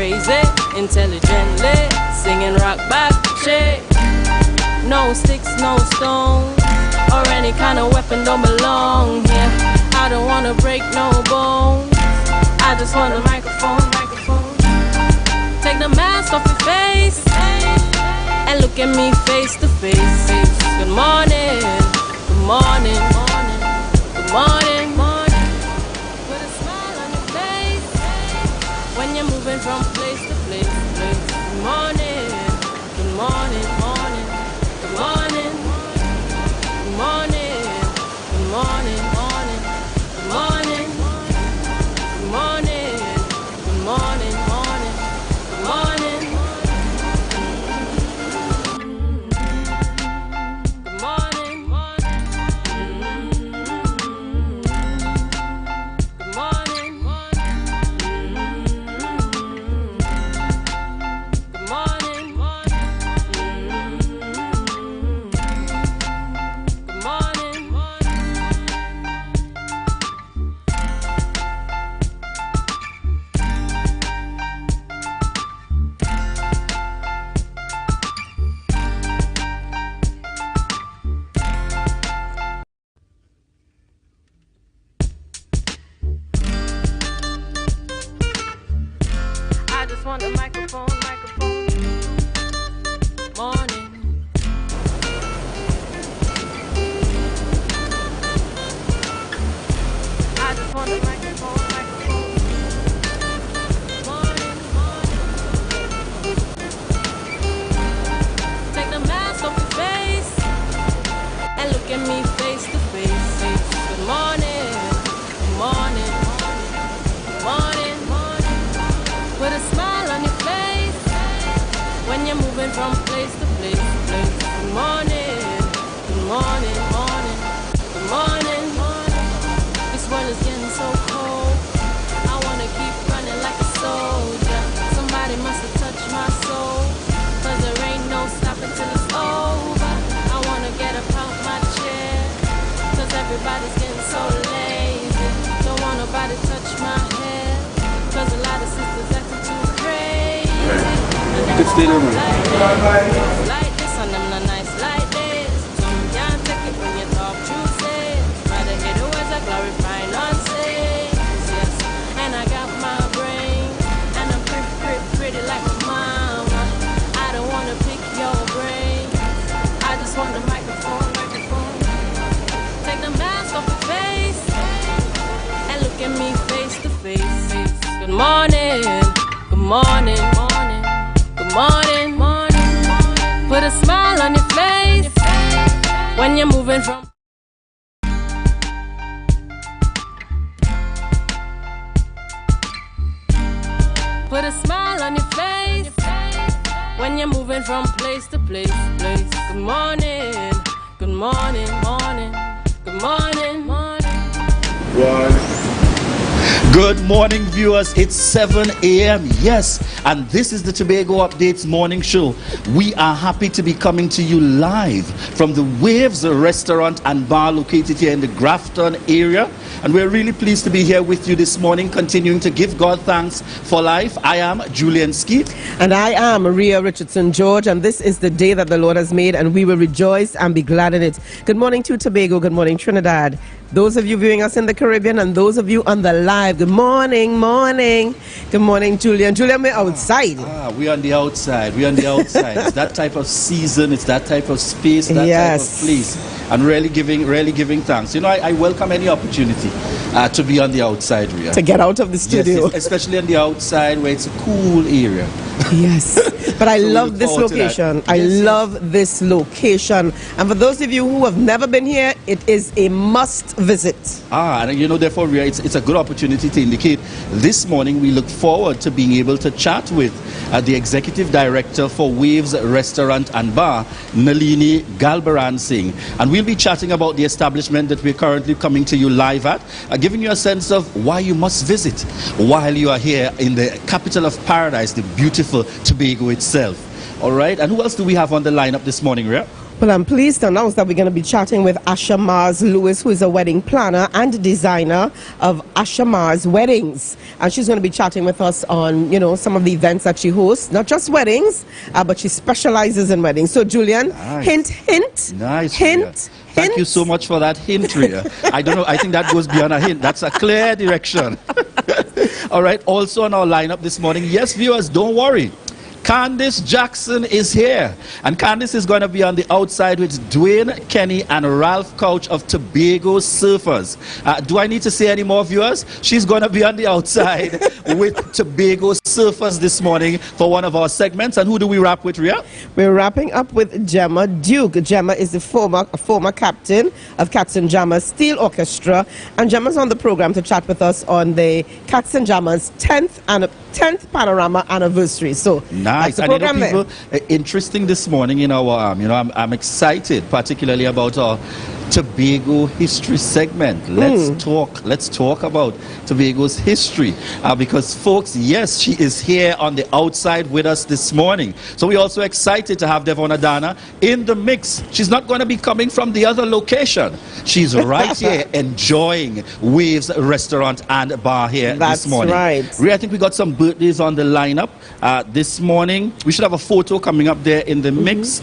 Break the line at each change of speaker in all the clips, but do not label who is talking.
crazy, intelligently, singing rock back, shake. No sticks, no stones, or any kind of weapon don't belong here. I don't wanna break no bones, I just want a microphone. Take the mask off your face and look at me face to face. Good morning, good morning, good morning. Put a smile on your face when you're moving from place to place. Good morning, good morning, good morning, good morning, good morning, good morning, good morning, good morning. On the microphone, morning. I just want the microphone, morning. Take the mask off your face and look at me face to face. Good morning, good morning, good morning. Put a smile on your face when you're moving from place to place. Good morning, good morning, good morning. This world is getting so cold, I wanna keep running like a soldier. Somebody must have touched my soul, cause there ain't no stopping till it's over. I wanna get up out my chair, cause everybody's getting so lazy. Don't want nobody touch my hair, cause a lot of sisters acting too crazy.
Good stay there, man.
Like this, and them not nice like this. Some can't take it when you talk truth. Rather hear the words that glorify nonsense. Yes, and I got my brain, and I'm pretty like my mama. I don't wanna pick your brain, I just want the microphone. Take the mask off your face and look at me face to face. Good morning, good morning, good morning. Put a smile on your face when you're moving from. Put a smile on your face when you're moving from place to place. Good morning, good morning, good morning.
Good morning, viewers. It's 7 a.m. Yes, and this is the Tobago Updates morning show. We are happy to be coming to you live from the Waves restaurant and bar located here in the Grafton area. And we're really pleased to be here with you this morning, continuing to give God thanks for life. I am Julian Skeet.
And I am Maria Richardson George. And this is the day that the Lord has made, and we will rejoice and be glad in it. Good morning to Tobago. Good morning, Trinidad. Those of you viewing us in the Caribbean and those of you on the live, good morning. Good morning, Julian. Julian, we're outside.
We're on the outside. We're on the outside. It's that type of season. It's that type of space, that type of place. And really giving thanks. You know, I welcome any opportunity to be on the outside, Ria.
To get out of the studio.
Yes, especially on the outside where it's a cool area.
Yes, but I love this location. I love this location. And for those of you who have never been here, it is a must visit.
And you know, therefore, Ria, it's a good opportunity to indicate this morning we look forward to being able to chat with the Executive Director for Waves Restaurant and Bar, Nalini Galbaran Singh. And we'll be chatting about the establishment that we're currently coming to you live at, giving you a sense of why you must visit while you are here in the capital of paradise, the beautiful Tobago itself. All right, and who else do we have on the lineup this morning, Ria?
Well, I'm pleased to announce that we're going to be chatting with Asha Mars Lewis, who is a wedding planner and designer of Asha Mars Weddings. And she's going to be chatting with us on, some of the events that she hosts. Not just weddings, but she specializes in weddings. So, Julian,
nice.
Hint.
Nice.
Hint.
Thank you so much for that hint, Rhea. I don't know. I think that goes beyond a hint. That's a clear direction. All right. Also on our lineup this morning, yes, viewers, don't worry. Candice Jackson is here, and Candice is going to be on the outside with Dwayne Kenny and Ralph Couch of Tobago Surfers. Do I need to say any more, viewers? She's going to be on the outside with Tobago Surfers this morning for one of our segments. And who do we wrap with, Rhea?
We're wrapping up with Gemma Duke. Gemma is a former captain of Cats and Jammers Steel Orchestra, and Gemma's on the program to chat with us on the Cats and Jammers 10th Panorama anniversary. So
nice.
that's the program.
And people, interesting this morning in our I'm excited particularly about our Tobago history segment. Let's talk about Tobago's history, because folks, yes, she is here on the outside with us this morning. So we're also excited to have Devon Adana in the mix. She's not going to be coming from the other location. She's right here enjoying Waves Restaurant and Bar here this morning.
That's right.
Ray, I think we got some birthdays on the lineup this morning. We should have a photo coming up there in the mix.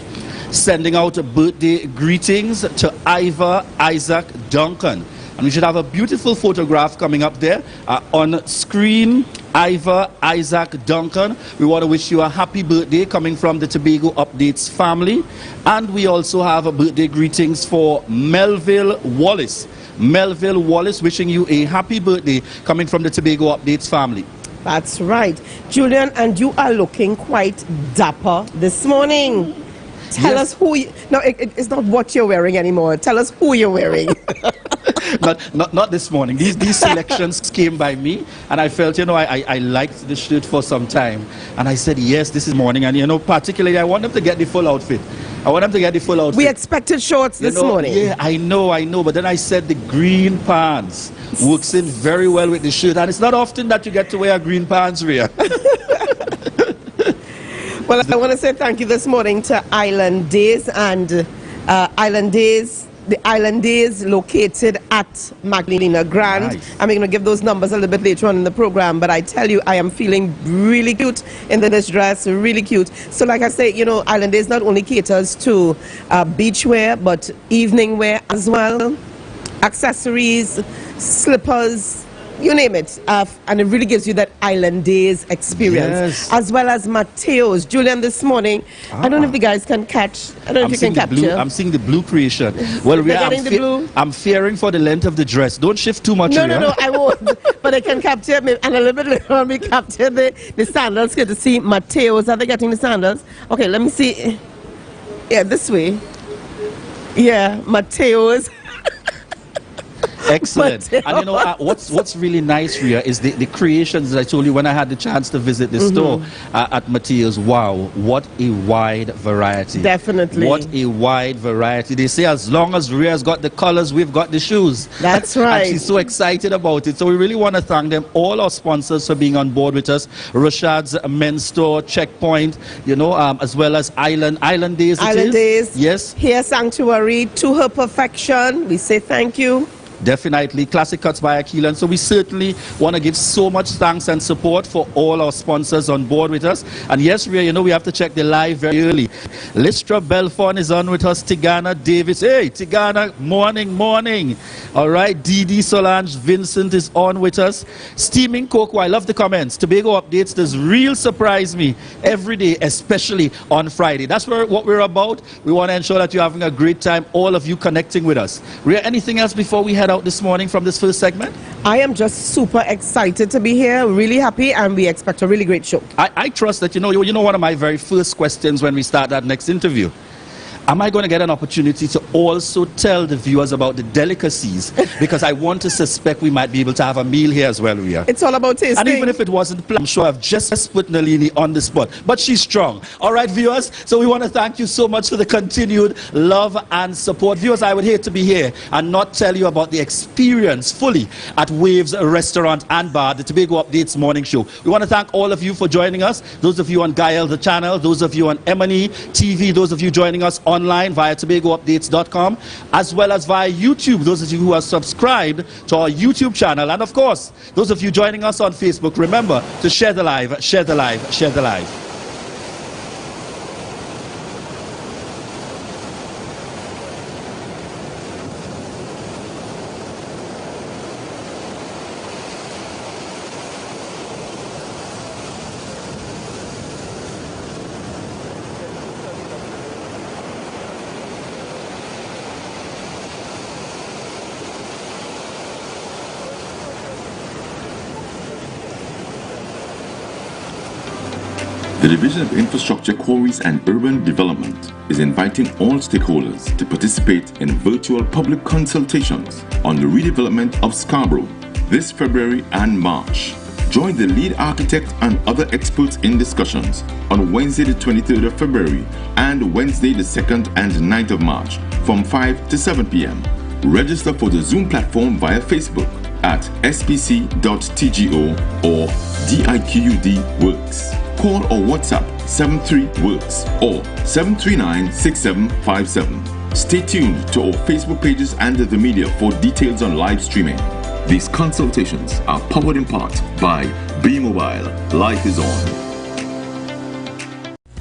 Sending out birthday greetings to Ivor Isaac Duncan. And we should have a beautiful photograph coming up there on screen. Ivor Isaac Duncan, we want to wish you a happy birthday coming from the Tobago Updates family. And we also have a birthday greetings for Melville Wallace. Melville Wallace wishing you a happy birthday coming from the Tobago Updates family.
That's right. Julian, and you are looking quite dapper this morning. Tell us who you... No, it's not what you're wearing anymore. Tell us who you're wearing.
not this morning. These selections came by me, and I felt, I liked the shirt for some time. And I said, yes, this is morning. And, particularly, I want them to get the full outfit. We expected shorts this morning. Yeah, I know. But then I said the green pants works in very well with the shirt. And it's not often that you get to wear green pants, Rhea.
Well, I want to say thank you this morning to Island Days and the Island Days located at Magdalena Grand.
Nice.
I'm going to give those numbers a little bit later on in the program, but I tell you, I am feeling really cute in this dress, really cute. So like I say, Island Days not only caters to beach wear, but evening wear as well, accessories, slippers, you name it, and it really gives you that Island Days experience, as well as Mateo's. Julian, this morning, I don't know if the guys can catch. I don't know if you can capture.
I'm seeing the blue creation. Well, I'm fearing for the length of the dress. Don't shift too much.
No, I won't. But I can capture me, and a little bit later on, we capture the sandals. Get to see Mateo's. Are they getting the sandals? Okay, let me see. Yeah, this way. Yeah, Mateo's.
Excellent. And what's really nice, Rhea, is the creations that I told you when I had the chance to visit the store at Mateo's. Wow, what a wide variety.
Definitely.
What a wide variety. They say as long as Rhea's got the colors, we've got the shoes.
That's right.
And she's so excited about it. So we really want to thank them, all our sponsors, for being on board with us. Rashad's Men's Store, Checkpoint, as well as Island Days.
Island Days.
Yes.
Hair Sanctuary, To Her Perfection. We say thank you.
Definitely. Classic Cuts by Aquila. So we certainly want to give so much thanks and support for all our sponsors on board with us. And yes, Rhea, we have to check the live very early. Listra Belfon is on with us. Tigana Davis. Hey, Tigana, morning. All right. Didi Solange Vincent is on with us. Steaming Cocoa. I love the comments. Tobago Updates does real surprise me every day, especially on Friday. That's what we're about. We want to ensure that you're having a great time, all of you connecting with us. Rhea, anything else before we head out this morning from this first segment?
I am just super excited to be here, really happy, and we expect a really great show.
I trust that one of my very first questions when we start that next interview. Am I going to get an opportunity to also tell the viewers about the delicacies? Because I want to suspect we might be able to have a meal here as well, Rhea.
It's all about tasting.
And even if it wasn't planned, I'm sure I've just put Nalini on the spot. But she's strong. All right, viewers? So we want to thank you so much for the continued love and support. Viewers, I would hate to be here and not tell you about the experience fully at Waves Restaurant and Bar, the Tobago Updates morning show. We want to thank all of you for joining us. Those of you on Gael, the channel. Those of you on M&E TV. Those of you joining us on online via TobagoUpdates.com, as well as via YouTube, those of you who are subscribed to our YouTube channel. And of course, those of you joining us on Facebook, remember to share the live, share the live, share the live.
The Division of Infrastructure, Quarries and Urban Development is inviting all stakeholders to participate in virtual public consultations on the redevelopment of Scarborough this February and March. Join the lead architect and other experts in discussions on Wednesday the 23rd of February and Wednesday the 2nd and 9th of March from 5 to 7 p.m. Register for the Zoom platform via Facebook at spc.tgo or DIQUD Works. Call or WhatsApp 73-WORKS or 739-6757. Stay tuned to our Facebook pages and the media for details on live streaming. These consultations are powered in part by B-Mobile. Life is on.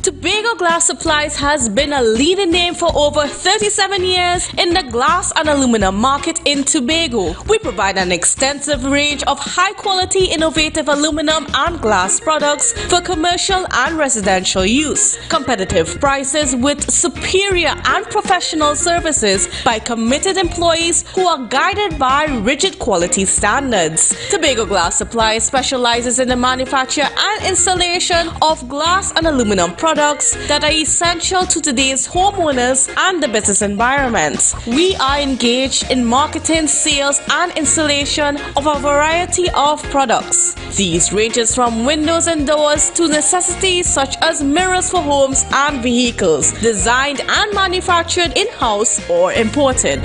Tobago Glass Supplies has been a leading name for over 37 years in the glass and aluminum market in Tobago. We provide an extensive range of high-quality, innovative aluminum and glass products for commercial and residential use. Competitive prices with superior and professional services by committed employees who are guided by rigid quality standards. Tobago Glass Supplies specializes in the manufacture and installation of glass and aluminum products that are essential to today's homeowners and the business environment. We are engaged in marketing, sales, and installation of a variety of products. These ranges from windows and doors to necessities such as mirrors for homes and vehicles, designed and manufactured in-house or imported.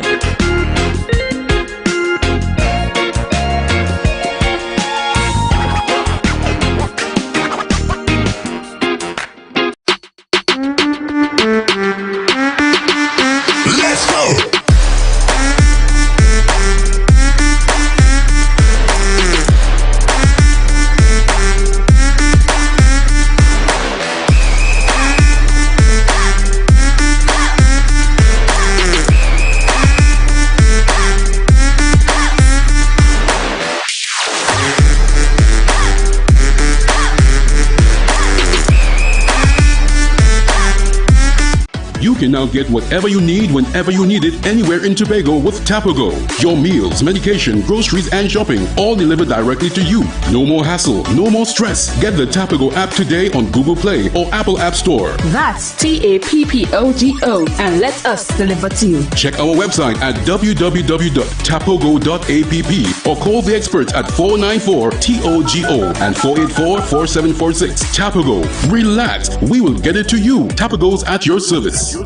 You can now get whatever you need whenever you need it anywhere in Tobago with Tobago. Your meals, medication, groceries and shopping all delivered directly to you. No more hassle, no more stress. Get the Tobago app today on Google Play or Apple App Store.
That's TAPPOGO and let us deliver to you.
Check our website at www.tapogo.app or call the experts at 494-TOGO and 484-4746. Tobago. Relax. We will get it to you. Tobago's at your service.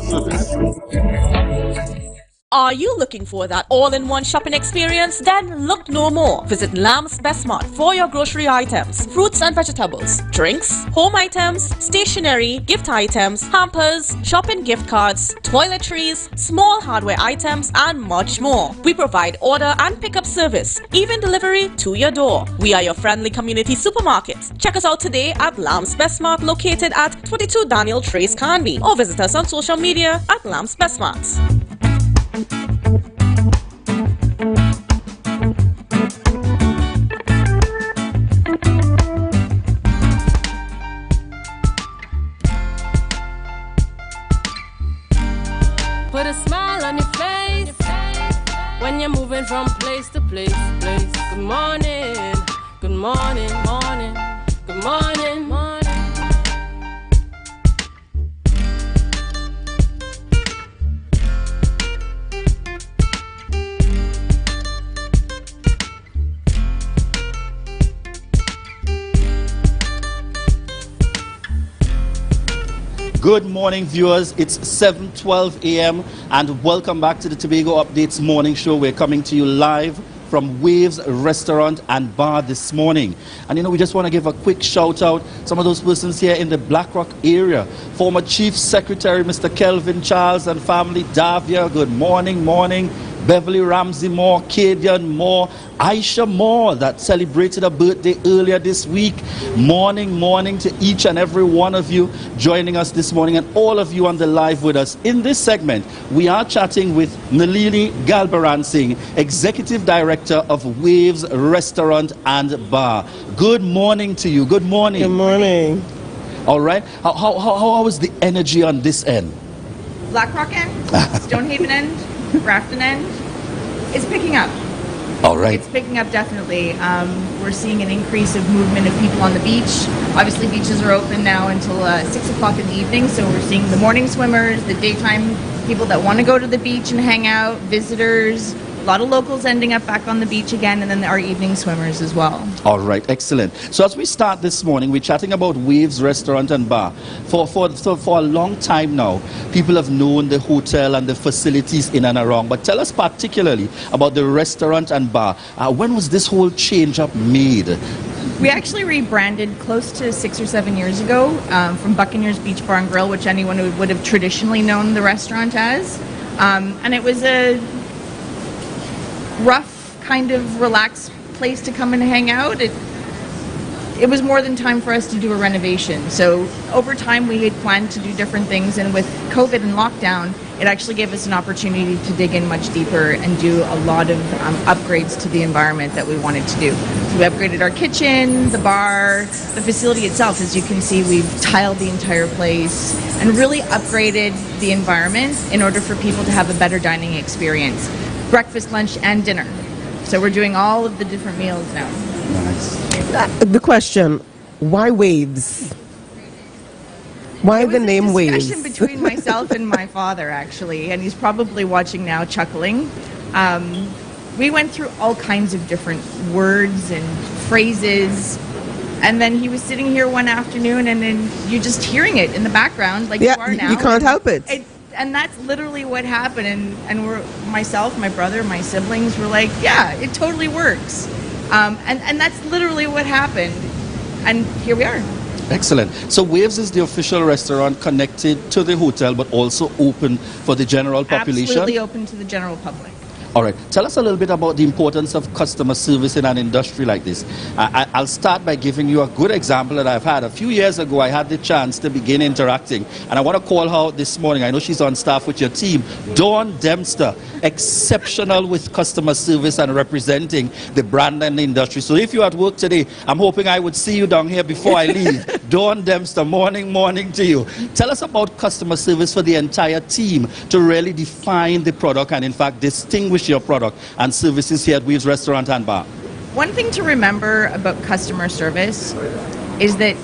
Are you looking for that all-in-one shopping experience? Then look no more. Visit Lamb's Best Mart for your grocery items, fruits and vegetables, drinks, home items, stationery, gift items, hampers, shopping gift cards, toiletries, small hardware items, and much more. We provide order and pickup service, even delivery to your door. We are your friendly community supermarket. Check us out today at Lamb's Best Mart, located at 22 Daniel Trace, Canby, or visit us on social media at Lamb's Best Mart.
Put a smile on your face when you're moving from place to place. Good morning, good morning, morning, good morning, morning.
Good morning, viewers. It's 7:12 a.m. and welcome back to the Tobago Updates morning show. We're coming to you live from Waves Restaurant and Bar this morning. And you know, we just want to give a quick shout out some of those persons here in the Black Rock area. Former Chief Secretary Mr. Kelvin Charles and family, Davia, good morning, morning. Beverly Ramsey Moore, Cadian Moore, Aisha Moore that celebrated her birthday earlier this week. Morning to each and every one of you joining us this morning, and all of you on the live with us. In this segment, we are chatting with Nalini Galbaran Singh, Executive Director of Waves Restaurant and Bar. Good morning to you. Good morning.
Good morning.
All right. How was the energy on this end?
Black Rock end, Stonehaven end, Grafton end, it's picking up.
All right.
It's picking up definitely. We're seeing an increase of movement of people on the beach. Obviously, beaches are open now until 6 o'clock in the evening, so we're seeing the morning swimmers, the daytime people that want to go to the beach and hang out, visitors, a lot of locals ending up back on the beach again, and then our evening swimmers as well.
All right, excellent. So as we start this morning, we're chatting about Waves Restaurant and Bar. For a long time now, people have known the hotel and the facilities in and around. But tell us particularly about the restaurant and bar. When was this whole change up made?
We actually rebranded close to 6 or 7 years ago from Buccaneers Beach Bar and Grill, which anyone would have traditionally known the restaurant as. And it was a rough, kind of relaxed place to come and hang out. It was more than time for us to do a renovation. So over time we had planned to do different things, and with COVID and lockdown, it actually gave us an opportunity to dig in much deeper and do a lot of upgrades to the environment that we wanted to do. We upgraded our kitchen, the bar, the facility itself. As you can see, we've tiled the entire place and really upgraded the environment in order for people to have a better dining experience. Breakfast, lunch, and dinner. So we're doing all of the different meals now.
Nice.
The question, why Waves? Why the name
Waves? It was
Waves?
a discussion between myself and my father, actually, and he's probably watching now, chuckling. We went through all kinds of different words and phrases, and then he was sitting here one afternoon, and then you're just hearing it in the background, like you are now.
You can't help it.
And that's literally what happened, and we're, myself, my brother, my siblings were like, yeah, it totally works. And that's literally what happened, and here we are.
Excellent. So Waves is the official restaurant connected to the hotel, but also open for the general population?
Absolutely open to the general public.
All right. Tell us a little bit about the importance of customer service in an industry like this. I'll start by giving you a good example that I've had. A few years ago, I had the chance to begin interacting, and I want to call her out this morning. I know she's on staff with your team. Dawn Dempster, exceptional with customer service and representing the brand and the industry. So if you're at work today, I'm hoping I would see you down here before I leave. Dawn Dempster, morning to you. Tell us about customer service for the entire team to really define the product and, in fact, distinguish your product and services here at Waves Restaurant and Bar.
One thing to remember about customer service is that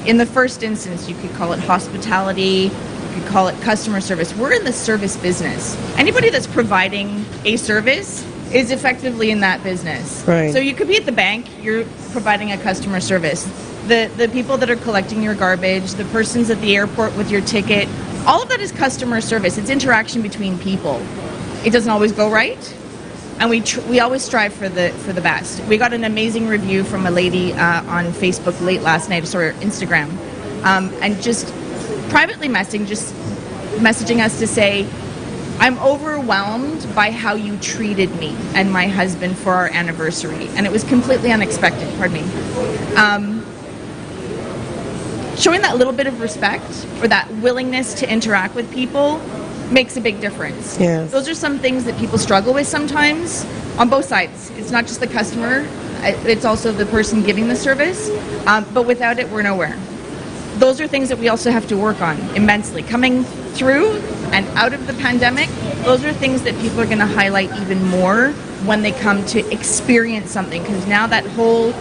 in the first instance, you could call it hospitality, you could call it customer service. We're in the service business. Anybody that's providing a service is effectively in that business.
Right.
So you could be at the bank, you're providing a customer service. The people that are collecting your garbage, the persons at the airport with your ticket, all of that is customer service. It's interaction between people. It doesn't always go right, and we always strive for the best. We got an amazing review from a lady on Facebook late last night, sorry, Instagram, and just privately messaging us to say, I'm overwhelmed by how you treated me and my husband for our anniversary, and it was completely unexpected, pardon me. Showing that little bit of respect or that willingness to interact with people makes a big difference.
Yes.
Those are some things that people struggle with sometimes on both sides. It's not just the customer, it's also the person giving the service, but without it, we're nowhere. Those are things that we also have to work on immensely. Coming through and out of the pandemic, those are things that people are going to highlight even more when they come to experience something, because now that whole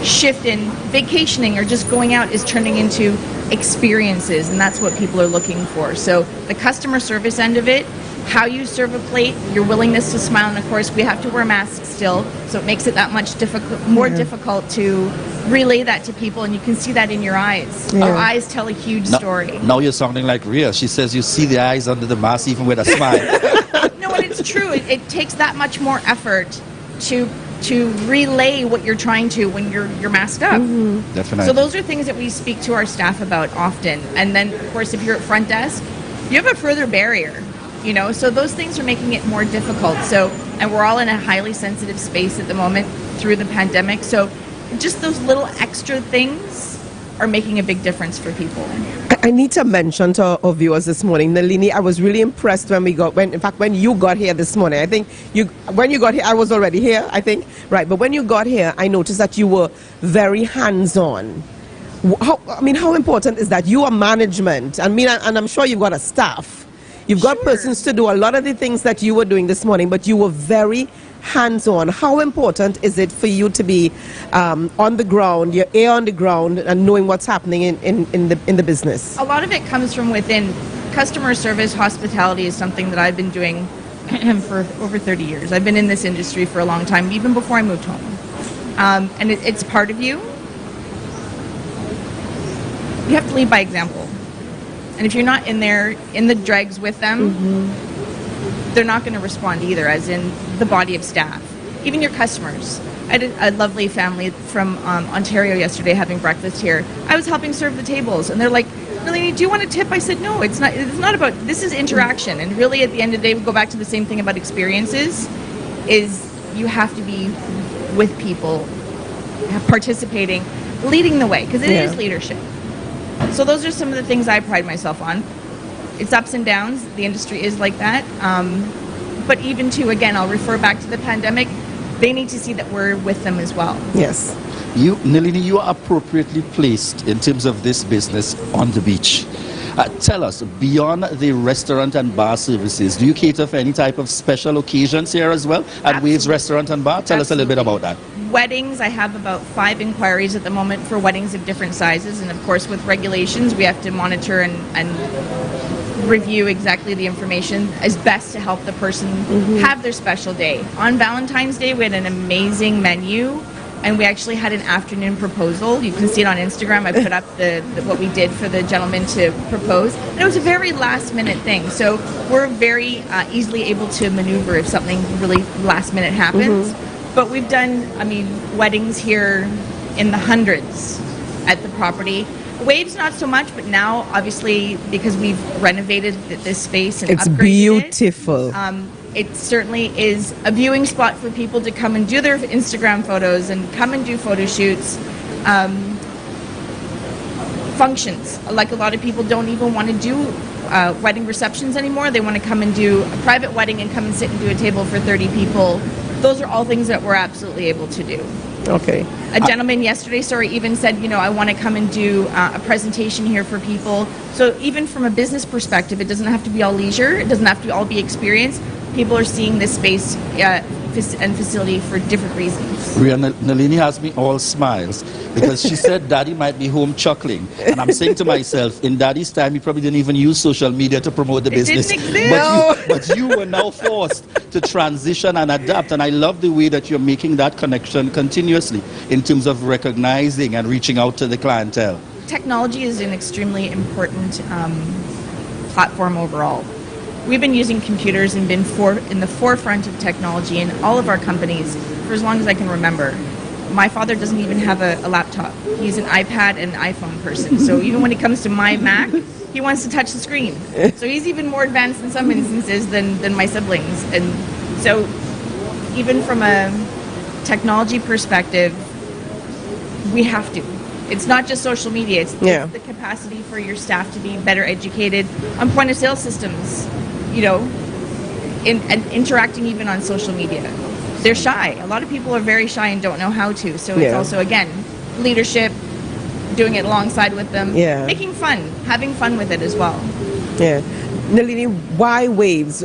shift in vacationing or just going out is turning into experiences, and that's what people are looking for. So the customer service end of it, how you serve a plate, your willingness to smile, and of course we have to wear masks still, so it makes it that much more difficult to relay that to people, and you can see that in your eyes.
Yeah.
Our eyes tell a huge story.
Now you're sounding like Rhea. She says you see the eyes under the mask even with a smile.
No, and it's true. It takes that much more effort to to relay what you're trying to when you're masked up.
Definitely.
So those are things that we speak to our staff about often. And then, of course, if you're at front desk, you have a further barrier, you know. So those things are making it more difficult. So, and we're all in a highly sensitive space at the moment through the pandemic. So just those little extra things are making a big difference for people.
I need to mention to our viewers this morning, Nalini, I was really impressed when you got here this morning. I think when you got here, I was already here, I think, right? But when you got here, I noticed that you were very hands-on. How important is that? You are management. And I'm sure you've got a staff. You've got persons to do a lot of the things that you were doing this morning, but you were very hands-on. How important is it for you to be on the ground, your ear on the ground, and knowing what's happening in the business?
A lot of it comes from within. Customer service, hospitality is something that I've been doing for over 30 years. I've been in this industry for a long time, even before I moved home. And it's part of you. You have to lead by example. And if you're not in there, in the dregs with them, they're not going to respond either, as in the body of staff. Even your customers. I had a lovely family from Ontario yesterday having breakfast here. I was helping serve the tables, and they're like, "Really, do you want a tip?" I said, "No, it's not. It's not about. This is interaction." And really, at the end of the day, we go back to the same thing about experiences: is you have to be with people, participating, leading the way, because it is leadership. So those are some of the things I pride myself on. It's ups and downs. The industry is like that. But even too, again, I'll refer back to the pandemic. They need to see that we're with them as well.
Yes.
Nalini, you are appropriately placed in terms of this business on the beach. Tell us, beyond the restaurant and bar services, do you cater for any type of special occasions here as well at Waves Restaurant and Bar? Tell us a little bit about that.
Weddings, I have about 5 inquiries at the moment for weddings of different sizes. And of course, with regulations, we have to monitor and review exactly the information as best to help the person have their special day. On Valentine's Day, we had an amazing menu, and we actually had an afternoon proposal. You can see it on Instagram. I put up what we did for the gentleman to propose. And it was a very last minute thing. So we're very easily able to maneuver if something really last minute happens. But we've done, weddings here in the hundreds at the property. Waves not so much, but now obviously because we've renovated this space and
it's
upgraded
beautiful.
It certainly is a viewing spot for people to come and do their Instagram photos and come and do photo shoots. Functions, like a lot of people don't even want to do wedding receptions anymore. They want to come and do a private wedding and come and sit and do a table for 30 people. Those are all things that we're absolutely able to do.
Okay.
A gentleman yesterday, even said, I want to come and do a presentation here for people. So even from a business perspective, it doesn't have to be all leisure. It doesn't have to all be experience. People are seeing this space and facility for different reasons.
Nalini has me all smiles because she said Daddy might be home chuckling. And I'm saying to myself, in Daddy's time, he probably didn't even use social media to promote the business.
It didn't exist.
But you were now forced to transition and adapt. And I love the way that you're making that connection continuously in terms of recognizing and reaching out to the clientele.
Technology is an extremely important platform overall. We've been using computers and been in the forefront of technology in all of our companies for as long as I can remember. My father doesn't even have a laptop. He's an iPad and iPhone person. So even when it comes to my Mac, he wants to touch the screen. So he's even more advanced in some instances than my siblings. And so even from a technology perspective, we have to. It's not just social media. It's the capacity for your staff to be better educated on point of sale systems. And interacting even on social media. They're shy. A lot of people are very shy and don't know how to. So it's also, again, leadership, doing it alongside with them, making fun, having fun with it as well.
Yeah. Nalini, why Waves?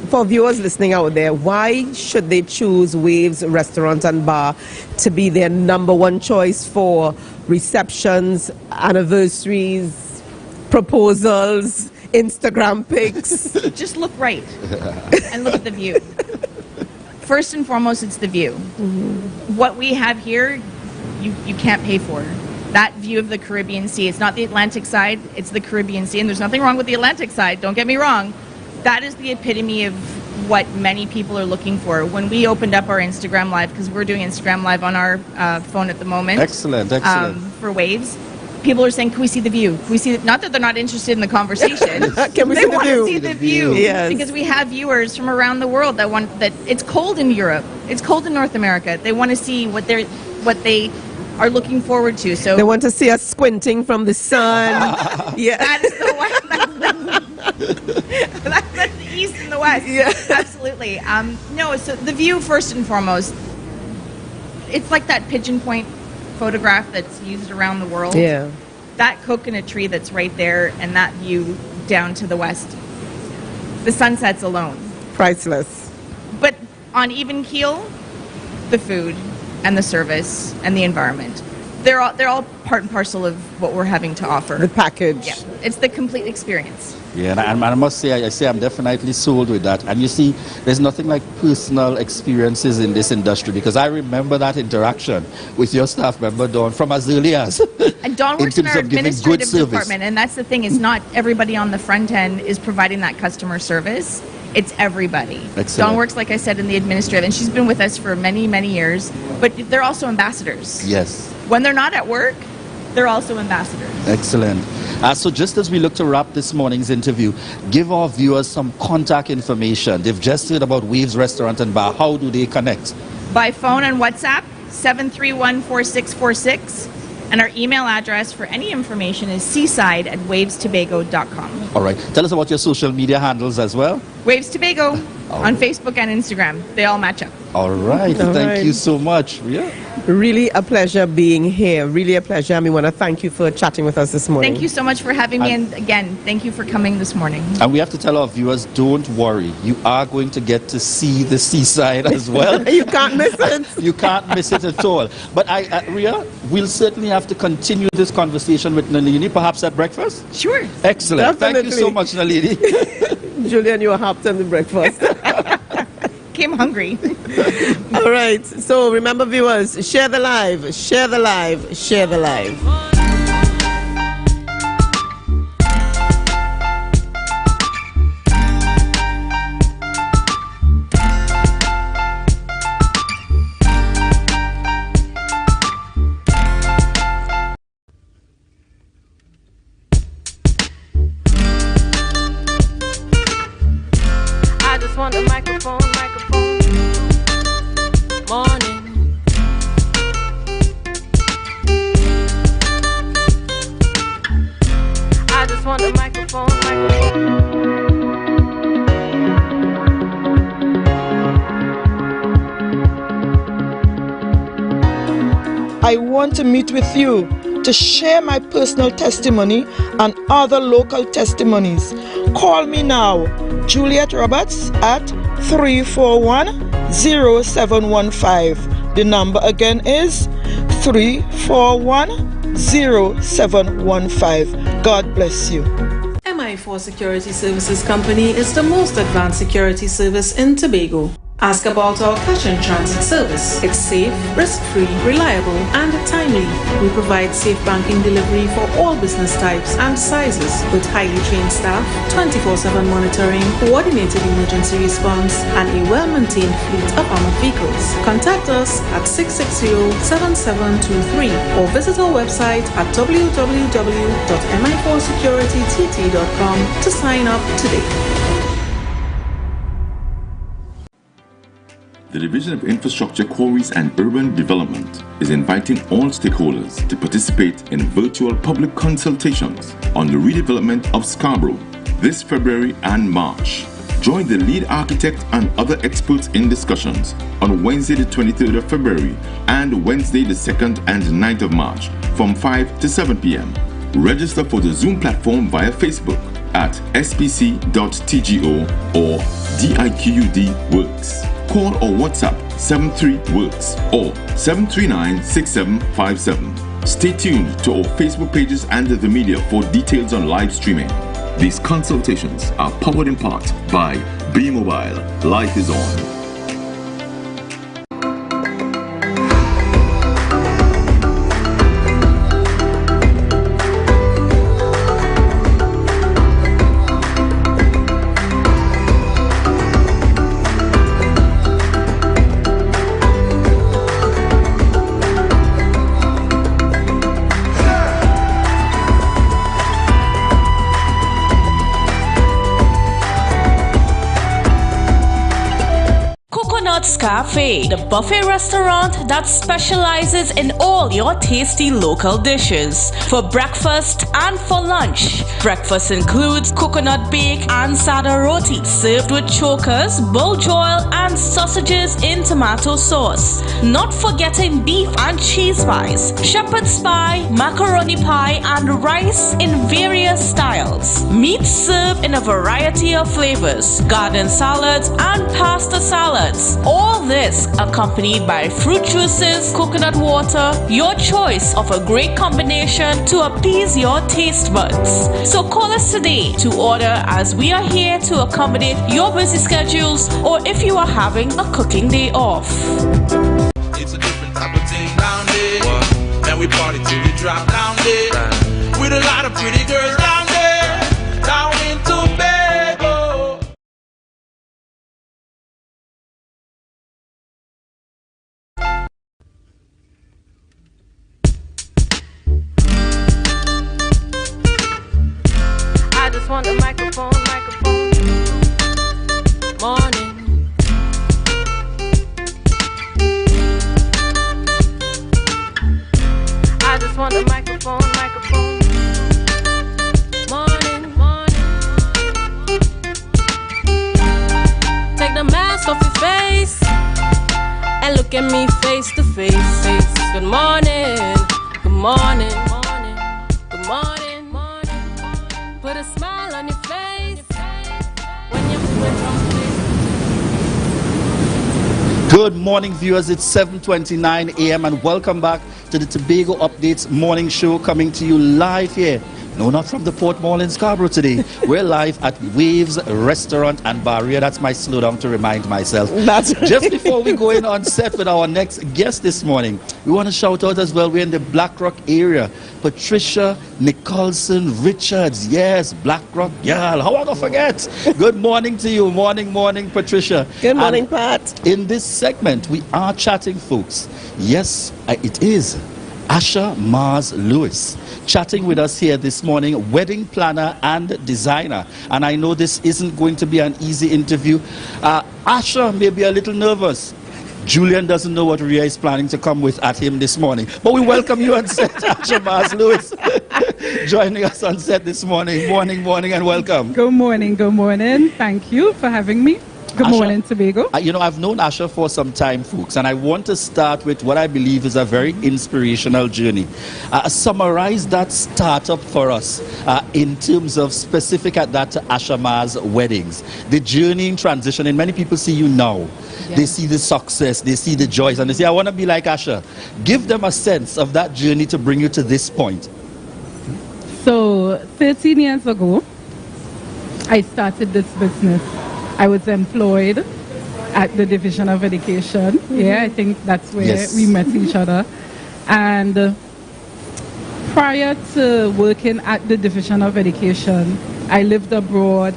For viewers listening out there, why should they choose Waves Restaurant and Bar to be their number one choice for receptions, anniversaries, proposals, Instagram pics?
Just look right and look at the view. First and foremost, it's the view. What we have here, you can't pay for. That view of the Caribbean Sea. It's not the Atlantic side, it's the Caribbean Sea. And there's nothing wrong with the Atlantic side, don't get me wrong. That is the epitome of what many people are looking for. When we opened up our Instagram Live, because we're doing Instagram Live on our phone at the moment.
Excellent.
For Waves. People are saying, can we see the view? Can we see the, not that they're not interested in the conversation.
Can we
they
see the
want
view?
to see the view.
Yes.
Because we have viewers from around the world that want that. It's cold in Europe. It's cold in North America. They want to see what they are looking forward to. So
they want to see us squinting from the sun. Yeah.
that is the west. That's the east and the west.
Yeah.
Absolutely. No, so the view first and foremost. It's like that pigeon point photograph that's used around the world.
Yeah.
That coconut tree that's right there and that view down to the west. The sunsets alone.
Priceless.
But on even keel, the food and the service and the environment. They're all part and parcel of what we're having to offer.
The package.
Yeah. It's the complete experience.
Yeah, and I must say, I'm definitely sold with that. And you see, there's nothing like personal experiences in this industry, because I remember that interaction with your staff member, Dawn, from as early as
And Dawn works in
terms
our
of giving good
administrative
service.
department, and that's the thing, is not everybody on the front end is providing that customer service. It's everybody.
Excellent.
Dawn works, like I said, in the administrative, and she's been with us for many, many years, but they're also ambassadors.
Yes.
When they're not at work, they're also ambassadors.
Excellent. So just as we look to wrap this morning's interview, give our viewers some contact information. They've just heard about Waves Restaurant and Bar. How do they connect?
By phone and WhatsApp, 731-4646. And our email address for any information is seaside@wavestobago.com.
All right. Tell us about your social media handles as well.
Waves Tobago on Facebook and Instagram. They all match up.
All right.
All
Thank
right.
you so much. Yeah.
Really a pleasure being here. Really a pleasure. And we want to thank you for chatting with us this morning.
Thank you so much for having me. And again, thank you for coming this morning.
And we have to tell our viewers, don't worry. You are going to get to see the seaside as well.
You can't miss it.
You can't miss it at all. But Ria, we'll certainly have to continue this conversation with Nalini, perhaps at breakfast?
Sure.
Excellent. Thank you
Definitely.
so much, Nalini.
Julian, you are hopped on the breakfast.
Came hungry.
All right. So remember, viewers, share the live, share the live, share the live.
I just want the microphone. Morning. I just want the microphone.
I want to meet with you to share my personal testimony and other local testimonies. Call me now, Juliet Roberts, at 341-0715. The number again is 341-0715. God bless you.
MI4 Security Services Company is the most advanced security service in Tobago. Ask about our cash and transit service. It's safe, risk-free, reliable, and timely. We provide safe banking delivery for all business types and sizes with highly trained staff, 24/7 monitoring, coordinated emergency response, and a well-maintained fleet of armored vehicles. Contact us at 660-7723 or visit our website at www.mi4securitytt.com to sign up today.
The Division of Infrastructure, Quarries and Urban Development is inviting all stakeholders to participate in virtual public consultations on the redevelopment of Scarborough this February and March. Join the lead architect and other experts in discussions on Wednesday the 23rd of February and Wednesday the 2nd and 9th of March from 5 to 7 p.m. Register for the Zoom platform via Facebook at spc.tgo or DIQUD Works. Call or WhatsApp 73WORKS or 739-6757. Stay tuned to our Facebook pages and the media for details on live streaming. These consultations are powered in part by B Mobile. Life is on.
Cafe, the buffet restaurant that specializes in all your tasty local dishes. For breakfast and for lunch. Breakfast includes coconut bake and sada roti, served with chokers, bull joil, and sausages in tomato sauce. Not forgetting beef and cheese pies, shepherd's pie, macaroni pie, and rice in various styles. Meat served in a variety of flavors, garden salads, and pasta salads. All this accompanied by fruit juices, coconut water, your choice of a great combination to appease your taste buds. So call us today to order, as we are here to accommodate your busy schedules or if you are having a cooking day off.
It's a different type of thing down there. And we party till we drop down there. With a lot of pretty girls down there. Down in Tobago.
I just want the microphone. Morning. I just want the microphone. Morning. Take the mask off your face and look at me face to face. Good morning. Good morning. Put a smile on your face when you're moving from place.
Good morning, viewers. It's 7:29 a.m. and welcome back to the Tobago Updates morning show, coming to you live here. No, not from the Port Mall in Scarborough today. We're live at Waves Restaurant and Bar. That's my slowdown to remind myself.
That's right.
Just before we go in on set with our next guest this morning, we want to shout out as well. We're in the Blackrock area. Patricia Nicholson Richards. Yes, Blackrock girl. How I gonna forget? Good morning to you. Morning, Patricia.
Good morning, Pat.
In this segment, we are chatting, folks. Yes, it is Asha Mars Lewis chatting with us here this morning, wedding planner and designer. And I know this isn't going to be an easy interview. Asha may be a little nervous. Julian doesn't know what Ria is planning to come with at him this morning. But we welcome you on set, Asha Mars Lewis, joining us on set this morning. Morning, and welcome.
Good morning. Thank you for having me. Good morning, Tobago.
I've known Asha for some time, folks, and I want to start with what I believe is a very inspirational journey. Summarize that startup for us in terms of specific at that to Asha Mars Weddings. The journey in transitioning. Many people see you now. Yeah. They see the success, they see the joys, and they say, I want to be like Asha. Give them a sense of that journey to bring you to this point.
So, 13 years ago, I started this business. I was employed at the Division of Education. Yeah, I think that's where we met each other. And prior to working at the Division of Education, I lived abroad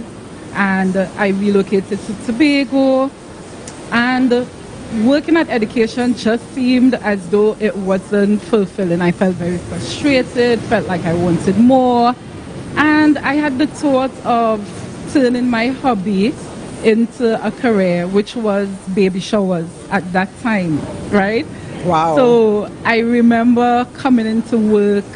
and I relocated to Tobago. And working at education just seemed as though it wasn't fulfilling. I felt very frustrated, felt like I wanted more. And I had the thought of turning my hobby into a career, which was baby showers at that time, right?
Wow.
So I remember coming into work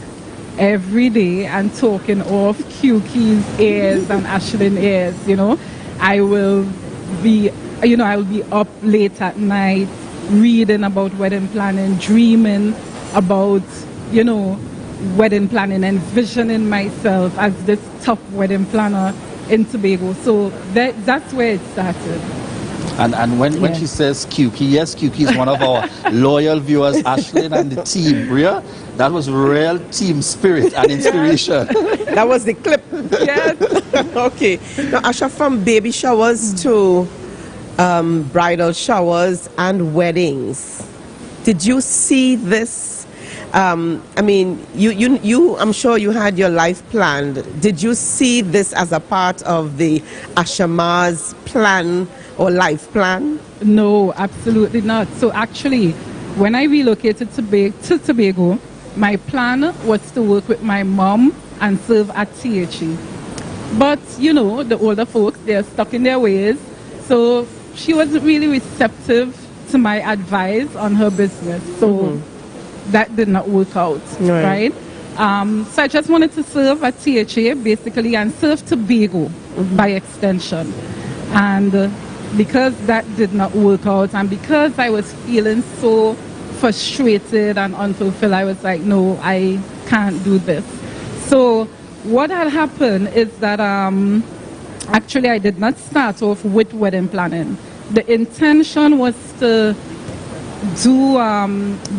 every day and talking off Q-Key's ears and Ashlyn's ears, I will be up late at night reading about wedding planning, dreaming about, wedding planning, envisioning myself as this top wedding planner in Tobago. So that's where it started.
And when she says QK, yes, QK is one of our loyal viewers, Ashlyn and the team. Ria, that was real team spirit and inspiration.
That was the clip.
Yes.
Okay. Now, Asha, from baby showers to bridal showers and weddings, did you see this? You I'm sure you had your life planned. Did you see this as a part of the Asha Mars plan or life plan?
No, absolutely not. So actually, when I relocated to Tobago, my plan was to work with my mom and serve at THE. But, the older folks, they're stuck in their ways. So she wasn't really receptive to my advice on her business. So that did not work out, right? So I just wanted to serve at THA basically and serve Tobago by extension. And because that did not work out and because I was feeling so frustrated and unfulfilled, I was like, no, I can't do this. So what had happened is that actually I did not start off with wedding planning. The intention was to do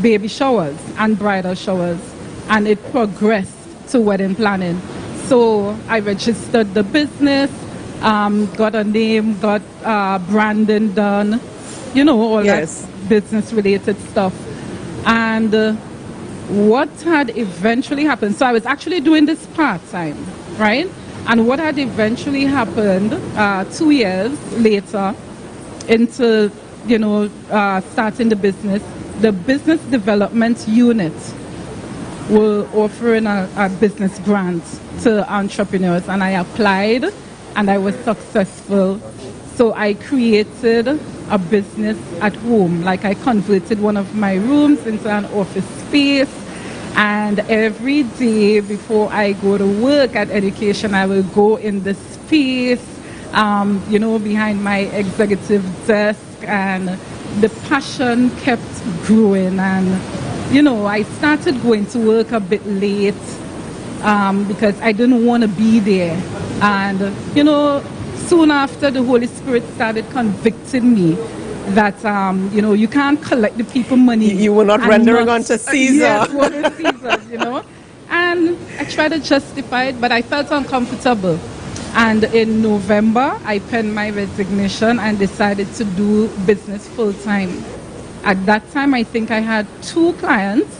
baby showers and bridal showers, and it progressed to wedding planning. So I registered the business, got a name, got branding done, you know, all that business related stuff. And what had eventually happened, so I was actually doing this part-time, right? And what had eventually happened 2 years later into, you know, starting the business development unit were offering a business grant to entrepreneurs, and I applied and I was successful. So I created a business at home. Like I converted one of my rooms into an office space, and every day before I go to work at education, I will go in the space, you know, behind my executive desk, and the passion kept growing. And, you know, I started going to work a bit late because I didn't want to be there. And, you know, soon after, the Holy Spirit started convicting me that, you know, you can't collect the people money.
You were not rendering unto Caesar.
Yes, what is Caesar, you know. And I tried to justify it, but I felt uncomfortable. And in November, I penned my resignation and decided to do business full-time. At that time, I think I had 2 clients,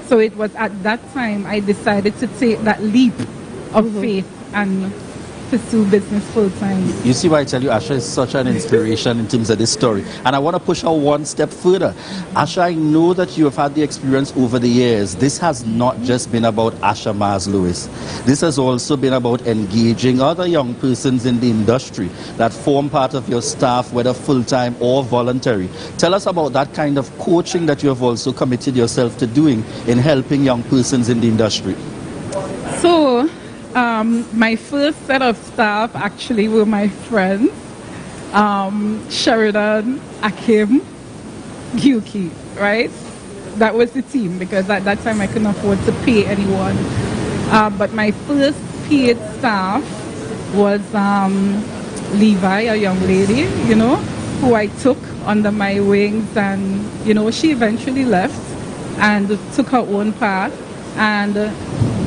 So it was at that time I decided to take that leap of faith and pursue business full-time.
You see why I tell you Asha is such an inspiration in terms of this story. And I want to push her one step further. Asha, I know that you have had the experience over the years. This has not just been about Asha Mars Lewis. This has also been about engaging other young persons in the industry that form part of your staff, whether full-time or voluntary. Tell us about that kind of coaching that you have also committed yourself to doing in helping young persons in the industry.
So, my first set of staff actually were my friends, Sheridan, Akim, Gyuki, right? That was the team because at that time I couldn't afford to pay anyone. But my first paid staff was Levi, a young lady, you know, who I took under my wings, and, you know, she eventually left and took her own path. And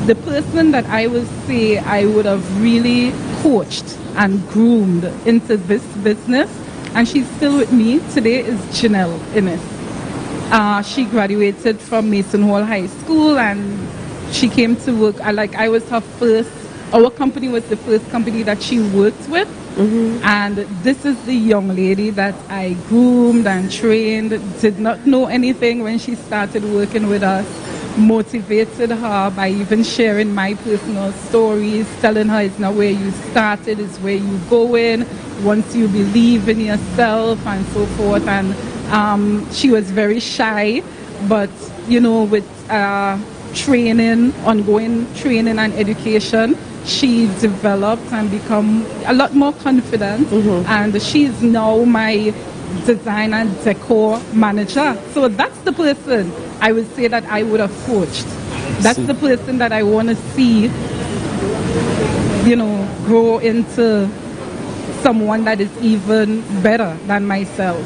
the person that I would say I would have really coached and groomed into this business, and she's still with me today, is Janelle Innes. She graduated from Mason Hall High School, and she came to work. I was her first, our company was the first company that she worked with. And this is the young lady that I groomed and trained, did not know anything when she started working with us. Motivated her by even sharing my personal stories, telling her it's not where you started, it's where you going once you believe in yourself, and so forth. And she was very shy, but, you know, with training, ongoing training and education, she developed and become a lot more confident. And she's now my design and decor manager. So that's the person I would say that I would have coached. That's the person that I want to see, you know, grow into someone that is even better than myself.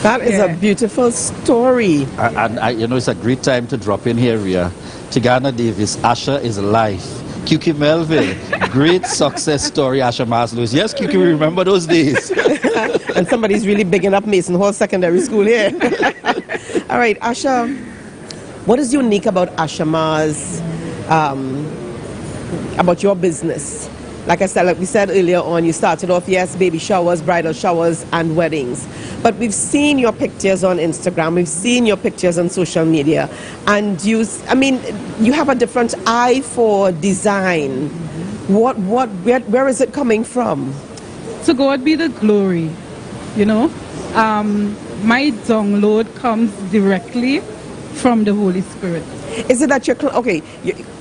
That is a beautiful story.
And you know, it's a great time to drop in here, Ria. Tigana Davis, Asha is life. Kyuki Melville, great success story, Asha Mars Lewis. Yes, Kyuki, we remember those days.
And somebody's really bigging up Mason Hall Secondary School here. All right, Asha, what is unique about Asha Mars, about your business? Like I said, like we said earlier on, you started off, yes, baby showers, bridal showers, and weddings. But we've seen your pictures on Instagram, we've seen your pictures on social media, and you have a different eye for design. Where is it coming from?
To God be the glory. you know. My download comes directly from the Holy Spirit.
Is it that you're okay?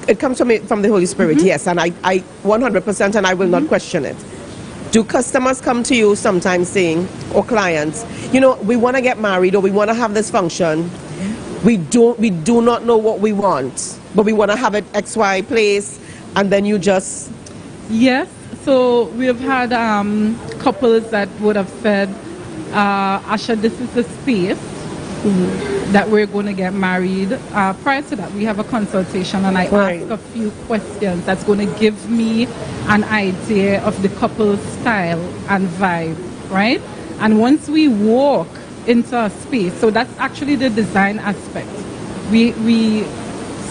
It comes from the Holy Spirit, yes, and I 100%, and I will not question it. Do customers come to you sometimes saying, or clients, you know, we want to get married or we want to have this function, we do not know what we want, but we want to have it XY place, and then you just...
Yes, so we've had couples that would have said, Asha, this is the space that we're going to get married. Prior to that, we have a consultation, and I ask a few questions that's going to give me an idea of the couple's style and vibe, right? And once we walk into a space, so that's actually the design aspect. We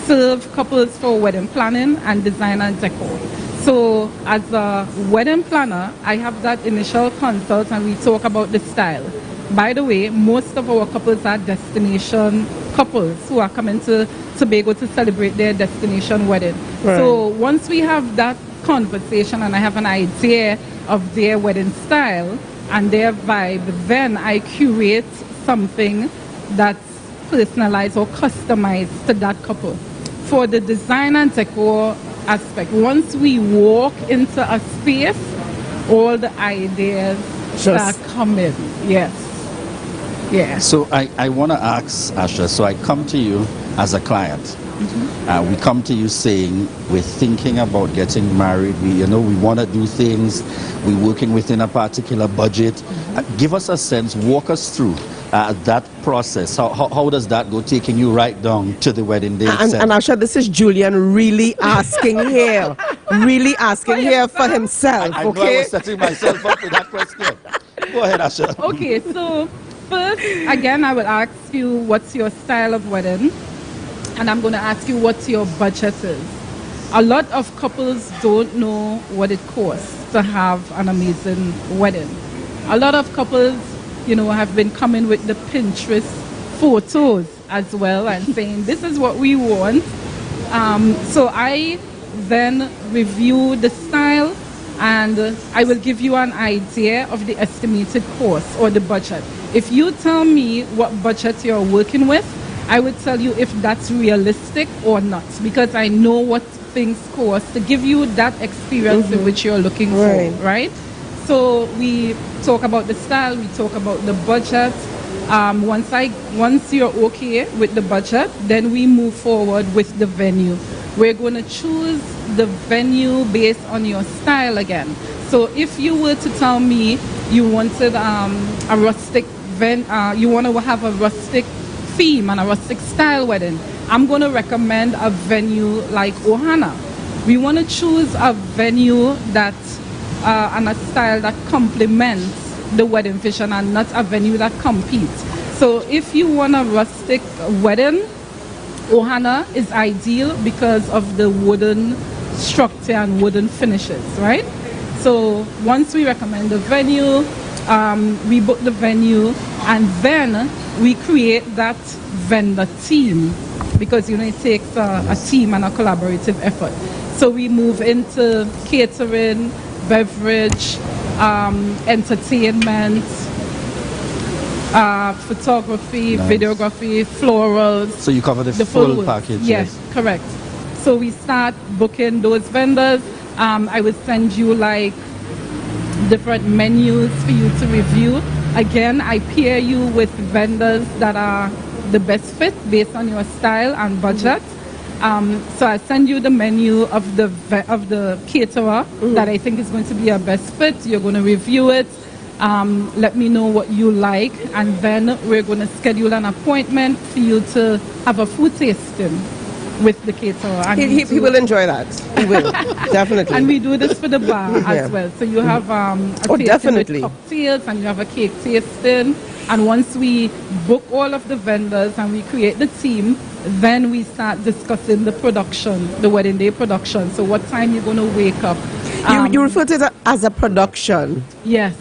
serve couples for wedding planning and design and decor. So as a wedding planner, I have that initial consult and we talk about the style. By the way, most of our couples are destination couples who are coming to Tobago to celebrate their destination wedding.
Right.
So once we have that conversation and I have an idea of their wedding style and their vibe, then I curate something that's personalized or customized to that couple. For the design and decor aspect, once we walk into a space, all the ideas start coming. Yes. Yeah.
So I want to ask Asha, so I come to you as a client. We come to you saying we're thinking about getting married, we want to do things, we're working within a particular budget. Give us a sense, walk us through that process. How does that go, taking you right down to the wedding day itself?
And Asha, this is Julian really asking here, for himself.
I know I was setting myself up with that question. Go ahead, Asha.
Okay, so first, again, I will ask you what's your style of wedding, and I'm going to ask you what your budget is. A lot of couples don't know what it costs to have an amazing wedding. A lot of couples, have been coming with the Pinterest photos as well and saying, this is what we want. So I then review the style and I will give you an idea of the estimated cost or the budget. If you tell me what budget you're working with, I would tell you if that's realistic or not, because I know what things cost to give you that experience in which you're looking for, right? So we talk about the style, we talk about the budget. Once you're okay with the budget, then we move forward with the venue. We're going to choose the venue based on your style again. So if you were to tell me you wanted a rustic you want to have a rustic theme and a rustic style wedding, I'm going to recommend a venue like Ohana. We want to choose a venue that and a style that complements the wedding vision and not a venue that competes. So if you want a rustic wedding, Ohana is ideal because of the wooden structure and wooden finishes, right? So once we recommend the venue, we book the venue, and then we create that vendor team, because it takes a team and a collaborative effort. So we move into catering, beverage, entertainment, photography, videography, florals.
So you cover the full package?
Yes, correct. So we start booking those vendors. I will send you different menus for you to review. Again, I pair you with vendors that are the best fit based on your style and budget. So I send you the menu of the caterer that I think is going to be your best fit. You're going to review it. Let me know what you like, and then we're going to schedule an appointment for you to have a food tasting with the caterer. And
he will enjoy that. He will, definitely.
And we do this for the bar as well. So you have a tasting with cocktails, and you have a cake tasting. And once we book all of the vendors and we create the team, then we start discussing the production, the wedding day production. So what time you're going to wake up.
You refer to it as a production.
Yes.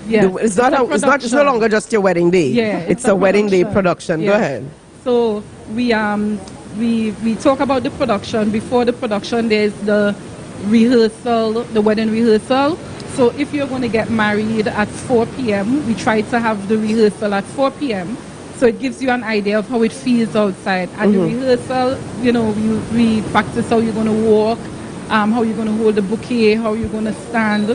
Yes.
It's no longer just your wedding day.
Yeah,
it's a wedding day production.
Yes.
Go ahead.
So we talk about the production. Before the production, there's the rehearsal, the wedding rehearsal. So if you're going to get married at 4 p.m., we try to have the rehearsal at 4 p.m. So it gives you an idea of how it feels outside. At the rehearsal, you know, we practice how you're going to walk, how you're going to hold the bouquet, how you're going to stand,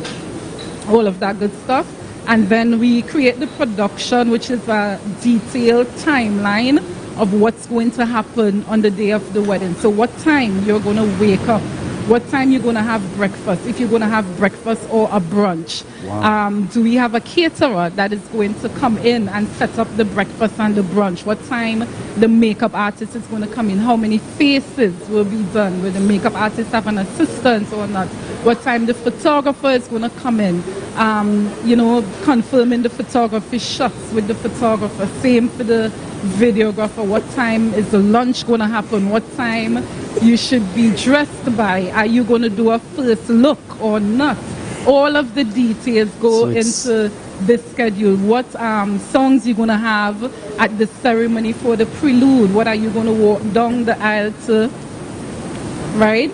all of that good stuff. And then we create the production, which is a detailed timeline of what's going to happen on the day of the wedding. So what time you're going to wake up, what time you're going to have breakfast, if you're going to have breakfast or a brunch.
Wow.
Do we have a caterer that is going to come in and set up the breakfast and the brunch? What time the makeup artist is going to come in? How many faces will be done? Will the makeup artist have an assistant or not? What time the photographer is going to come in? You know, confirming the photography shots with the photographer. Same for the videographer. What time is the lunch going to happen? What time you should be dressed by? Are you going to do a first look or not? All of the details go into this schedule. What songs you're going to have at the ceremony for the prelude? What are you going to walk down the aisle to? Right?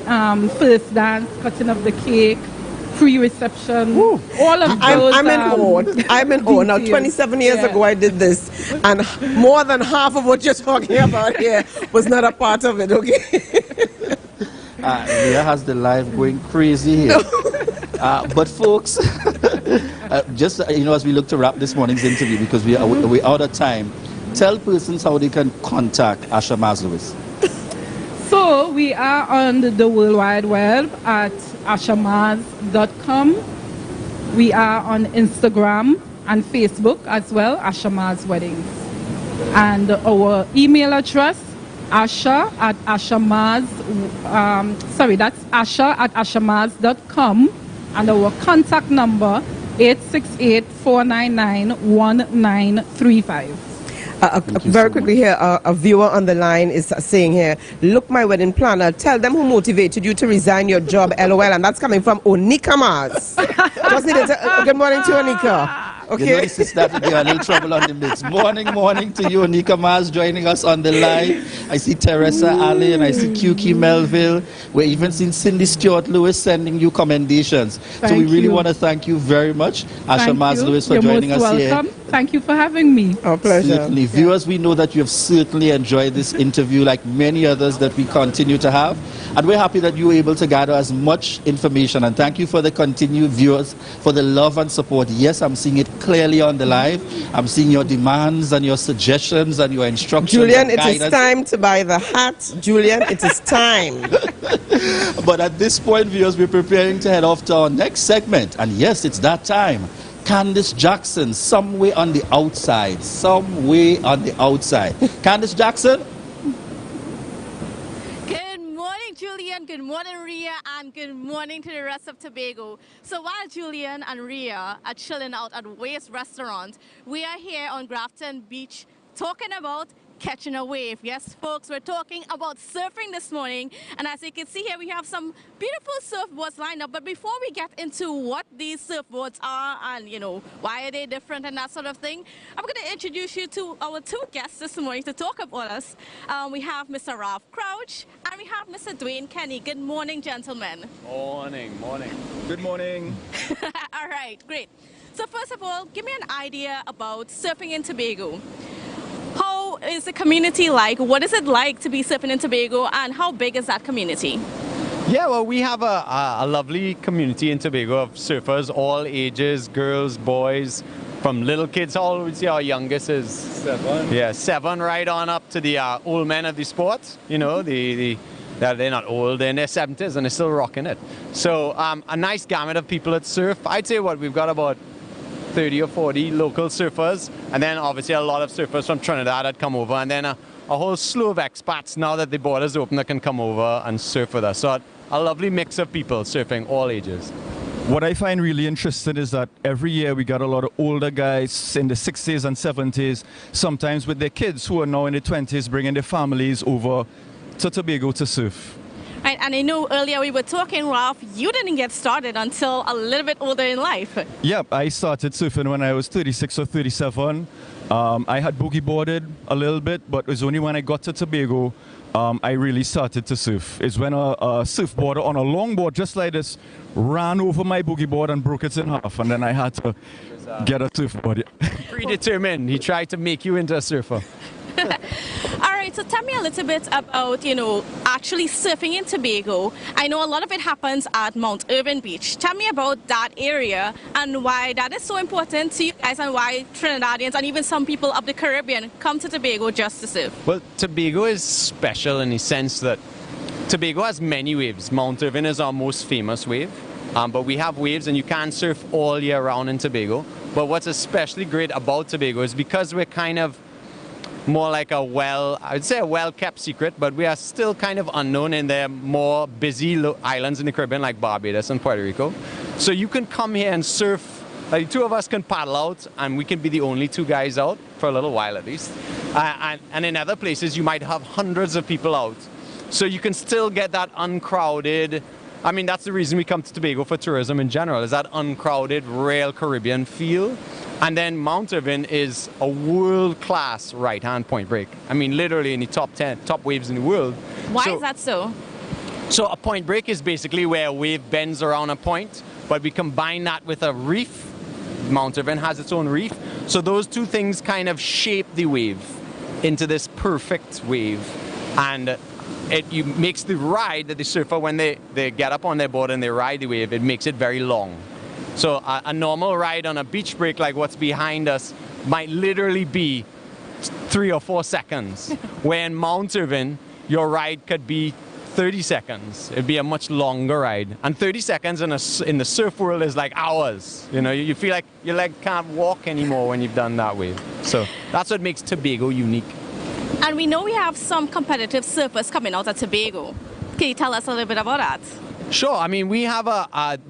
First dance, cutting of the cake, pre-reception, all of those.
I'm in awe. I'm in awe. Now, 27 years ago, I did this, and more than half of what you're talking about here was not a part of it, okay?
Leah has the life going crazy here. But folks, just as we look to wrap this morning's interview, because we're out of time, tell persons how they can contact Asha Mars Lewis.
So we are on the World Wide Web at ashamars.com. We are on Instagram and Facebook as well, Asha Mars Weddings. And our email address, Asha at Ashamars, that's Asha at ashamars.com. And our contact number, 868-499-1935.
Very quickly here, a viewer on the line is saying here, look, my wedding planner, tell them who motivated you to resign your job, LOL, and that's coming from Onika Mars. Just needed to, good morning to Onika. Okay.
You know, this is that we are a little trouble on the midst. Morning to you, Onika Mars, joining us on the line. I see Teresa Allen, I see QK Melville. We're even seeing Cindy Stewart Lewis sending you commendations. So we really want to thank you very much, Asha Mars Lewis, for joining us here.
Thank you for having me.
Our pleasure.
Certainly. Viewers, we know that you have certainly enjoyed this interview like many others that we continue to have. And we're happy that you were able to gather as much information. And thank you for the continued viewers, for the love and support. Yes, I'm seeing it clearly on the live. I'm seeing your demands and your suggestions and your instructions.
Julian, it is time to buy the hat. Julian, it is time.
But at this point, viewers, we're preparing to head off to our next segment. And yes, it's that time. Candice Jackson, somewhere on the outside. Somewhere on the outside. Candice Jackson?
Good morning, Julian. Good morning, Ria. And good morning to the rest of Tobago. So while Julian and Ria are chilling out at Waste Restaurant, we are here on Grafton Beach talking about catching a wave. Yes, folks, we're talking about surfing this morning. And as you can see here, we have some beautiful surfboards lined up. But before we get into what these surfboards are and, why are they different and that sort of thing, I'm going to introduce you to our two guests this morning to talk about us. We have Mr. Ralph Crouch and we have Mr. Dwayne Kenny. Good morning, gentlemen.
Morning. Good morning.
All right, great. So first of all, give me an idea about surfing in Tobago. How is the community like? What is it like to be surfing in Tobago, and how big is that community?
Yeah, well, we have a lovely community in Tobago of surfers, all ages, girls, boys, from little kids, all we see our youngest is 7. Yeah, 7 right on up to the old men of the sport. They're not old, they're in their 70s and they're still rocking it. So a nice gamut of people that surf. I'd say we've got about 30 or 40 local surfers, and then obviously a lot of surfers from Trinidad that come over, and then a whole slew of expats now that the border's open that can come over and surf with us. So a lovely mix of people surfing all ages.
What I find really interesting is that every year we got a lot of older guys in the 60s and 70s, sometimes with their kids who are now in their 20s, bringing their families over to Tobago to surf.
Right, and I know earlier we were talking, Ralph, you didn't get started until a little bit older in life.
Yep, I started surfing when I was 36 or 37. I had boogie boarded a little bit, but it was only when I got to Tobago I really started to surf. It's when a surfboarder on a longboard just like this ran over my boogie board and broke it in half, and then I had to get a surfboard.
Predetermined. He tried to make you into a surfer.
All right, so tell me a little bit about, actually surfing in Tobago. I know a lot of it happens at Mount Irvin Beach. Tell me about that area and why that is so important to you guys and why Trinidadians and even some people of the Caribbean come to Tobago just to surf.
Well, Tobago is special in the sense that Tobago has many waves. Mount Irvin is our most famous wave, but we have waves and you can surf all year round in Tobago. But what's especially great about Tobago is because we're kind of more like I would say a well-kept secret, but we are still kind of unknown in the more busy islands in the Caribbean like Barbados and Puerto Rico. So you can come here and surf. Like, two of us can paddle out and we can be the only two guys out for a little while at least. And in other places you might have hundreds of people out. So you can still get that uncrowded, I mean that's the reason we come to Tobago for tourism in general, is that uncrowded, real Caribbean feel. And then Mount Irvin is a world-class right-hand point break. I mean, literally in the top 10, top waves in the world.
Why is that so?
So a point break is basically where a wave bends around a point, but we combine that with a reef. Mount Irvin has its own reef. So those two things kind of shape the wave into this perfect wave. And it makes the ride that the surfer, when they get up on their board and they ride the wave, it makes it very long. So a normal ride on a beach break like what's behind us might literally be 3 or 4 seconds. Where in Mount Irvin, your ride could be 30 seconds. It'd be a much longer ride. And 30 seconds in the surf world is like hours. You feel like your leg can't walk anymore when you've done that wave. So that's what makes Tobago unique.
And we know we have some competitive surfers coming out at Tobago. Can you tell us a little bit about that?
Sure. I mean, we have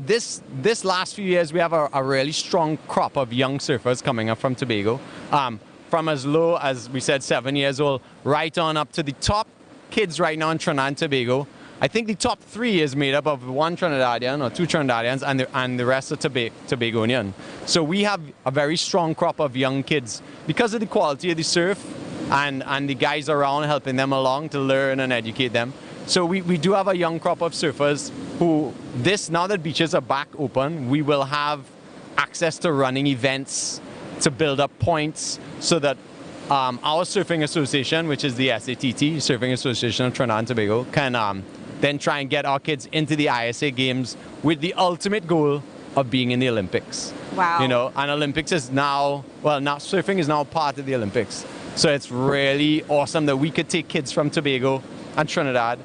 this last few years, we have a really strong crop of young surfers coming up from Tobago. From as low as, we said, 7 years old, right on up to the top kids right now in Trinidad and Tobago. I think the top 3 is made up of 1 Trinidadian or 2 Trinidadians and the rest are Tobagonian. So we have a very strong crop of young kids because of the quality of the surf and the guys around helping them along to learn and educate them. So we do have a young crop of surfers who, now that beaches are back open, we will have access to running events to build up points so that our surfing association, which is the SATT, Surfing Association of Trinidad and Tobago, can then try and get our kids into the ISA Games with the ultimate goal of being in the Olympics.
Wow.
And Olympics is now surfing is now part of the Olympics. So it's really awesome that we could take kids from Tobago and Trinidad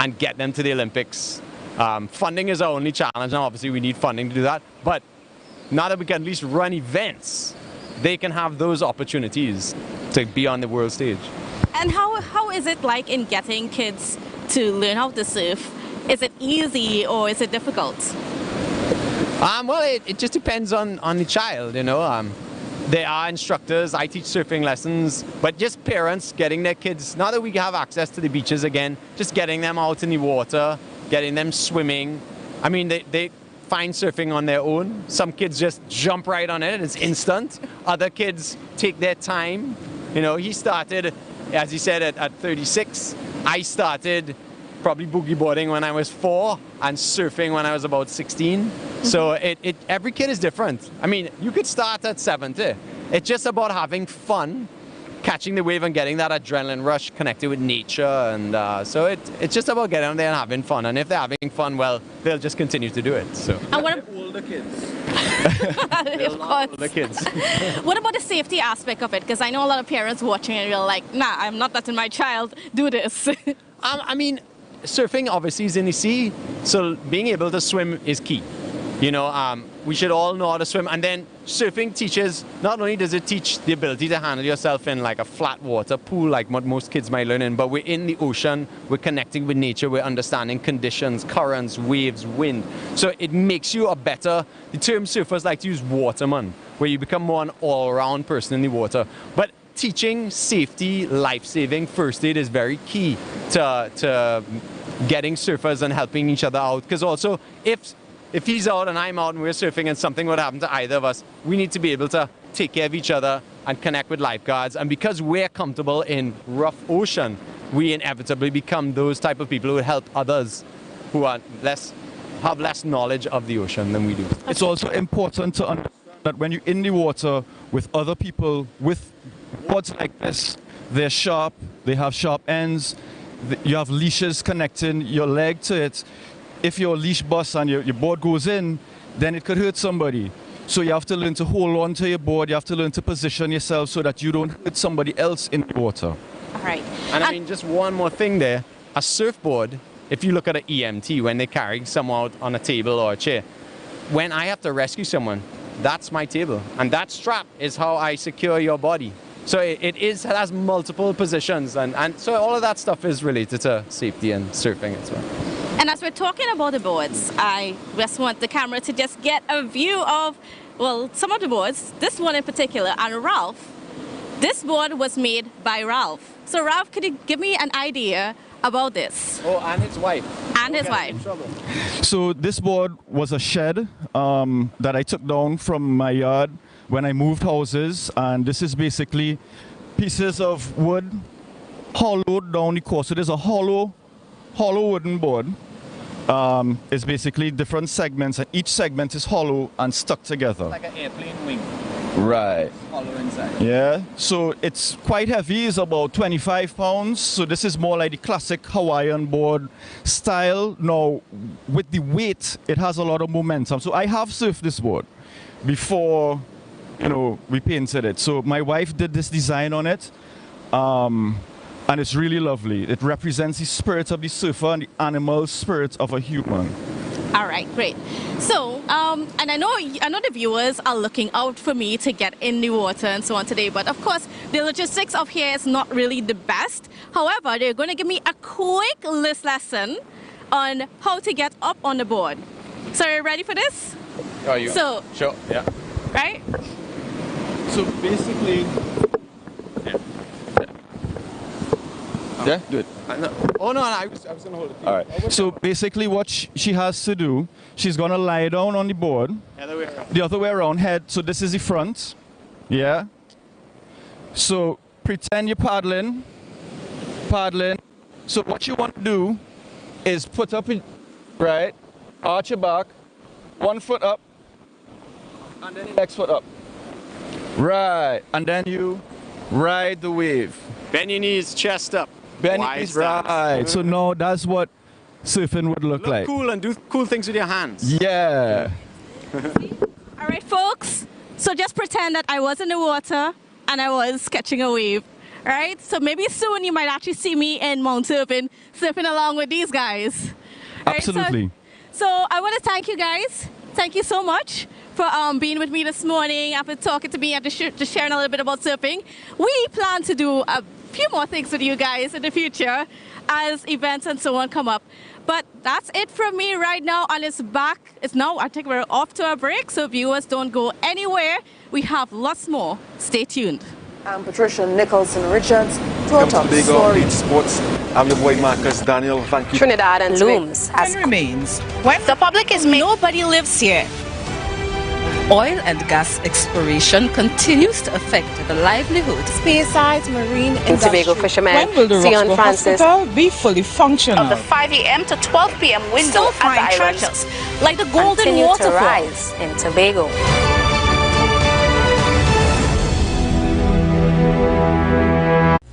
and get them to the Olympics. Funding is our only challenge. Now, obviously, we need funding to do that. But now that we can at least run events, they can have those opportunities to be on the world stage.
And how is it like in getting kids to learn how to surf? Is it easy or is it difficult?
Well, it just depends on the child, There are instructors, I teach surfing lessons, but just parents getting their kids, now that we have access to the beaches again, just getting them out in the water, getting them swimming. I mean, they find surfing on their own. Some kids just jump right on it, it's instant. Other kids take their time. He started, as he said, at 36. I started probably boogie boarding when I was 4 and surfing when I was about 16. So every kid is different. I mean, you could start at 70. It's just about having fun, catching the wave and getting that adrenaline rush connected with nature. And so it's just about getting out there and having fun. And if they're having fun, well, they'll just continue to do it. So.
And what
older kids?
Of course.
Older kids.
What about the safety aspect of it? Because I know a lot of parents watching and you're like, nah, I'm not letting my child do this.
I mean, surfing obviously is in the sea, so being able to swim is key. We should all know how to swim. And then surfing teaches, not only does it teach the ability to handle yourself in like a flat water pool, like what most kids might learn in, but we're in the ocean, we're connecting with nature, we're understanding conditions, currents, waves, wind. So it makes you the term surfers like to use waterman, where you become more an all-around person in the water. But teaching safety, life-saving, first aid is very key to getting surfers and helping each other out. Because also, if he's out and I'm out and we're surfing and something would happen to either of us, we need to be able to take care of each other and connect with lifeguards. And because we're comfortable in rough ocean, we inevitably become those type of people who help others who are have less knowledge of the ocean than we do.
It's also important to understand that when you're in the water with other people with boards like this, they're sharp, they have sharp ends, you have leashes connecting your leg to it. If your leash busts and your board goes in, then it could hurt somebody. So you have to learn to hold on to your board, you have to learn to position yourself so that you don't hurt somebody else in the water.
All right.
And I mean, just one more thing there, a surfboard, if you look at an EMT, when they carry someone out on a table or a chair, when I have to rescue someone, that's my table. And that strap is how I secure your body. So it has multiple positions. And so all of that stuff is related to safety and surfing as well.
And as we're talking about the boards, I just want the camera to just get a view of, well, some of the boards, this one in particular, and Ralph. This board was made by Ralph. So Ralph, could you give me an idea about this?
Oh, and his wife.
And his wife.
So this board was a shed that I took down from my yard when I moved houses, and this is basically pieces of wood hollowed down the core. So there's a hollow wooden board. It's basically different segments, and each segment is hollow and stuck together.
Like an airplane wing.
Right.
Hollow inside.
Yeah, so it's quite heavy, it's about 25 pounds. So this is more like the classic Hawaiian board style. Now, with the weight, it has a lot of momentum. So I have surfed this board before, we painted it. So my wife did this design on it, and it's really lovely. It represents the spirit of the surfer and the animal spirit of a human.
All right, great. So, and I know the viewers are looking out for me to get in the water and so on today, but of course, the logistics of here is not really the best. However, they're going to give me a quick lesson on how to get up on the board. So, are you ready for this?
Are you?
So,
sure, yeah.
Right?
So basically, yeah, do it.
Oh no, I was going to hold it.
All right. So basically what she has to do, she's going to lie down on the board. The other way around, head. So this is the front. Yeah. So pretend you're paddling. So what you want to do is put up, right, arch your back, 1 foot up, and then the next foot up. Right. And then you ride the wave.
Bend your knees, chest up.
Benny's right. So now that's what surfing would look like.
Cool and do cool things with your hands.
Yeah.
All right, folks. So just pretend that I was in the water and I was catching a wave. All right. So maybe soon you might actually see me in Mount surfing along with these guys. All
Absolutely.
Right, so I want to thank you guys. Thank you so much for being with me this morning, after talking to me and just sharing a little bit about surfing. We plan to do a few more things with you guys in the future as events and so on come up. But that's it from me right now, and it's back. It's now, I think we're off to a break, so viewers don't go anywhere. We have lots more. Stay tuned.
I'm Patricia Nicholson-Richards to our top story.
Sports. I'm your boy Marcus Daniel. Thank you.
Trinidad and looms as
remains when the public is nobody lives here. Oil and gas exploration continues to affect the livelihood.
Spearside's marine industry. Tobago fishermen.
When will the Roxborough Hospital be fully functional?
Of the 5 a.m. to 12 p.m. window at the islands, like the Golden
continue
Waterfall.
to rise in Tobago.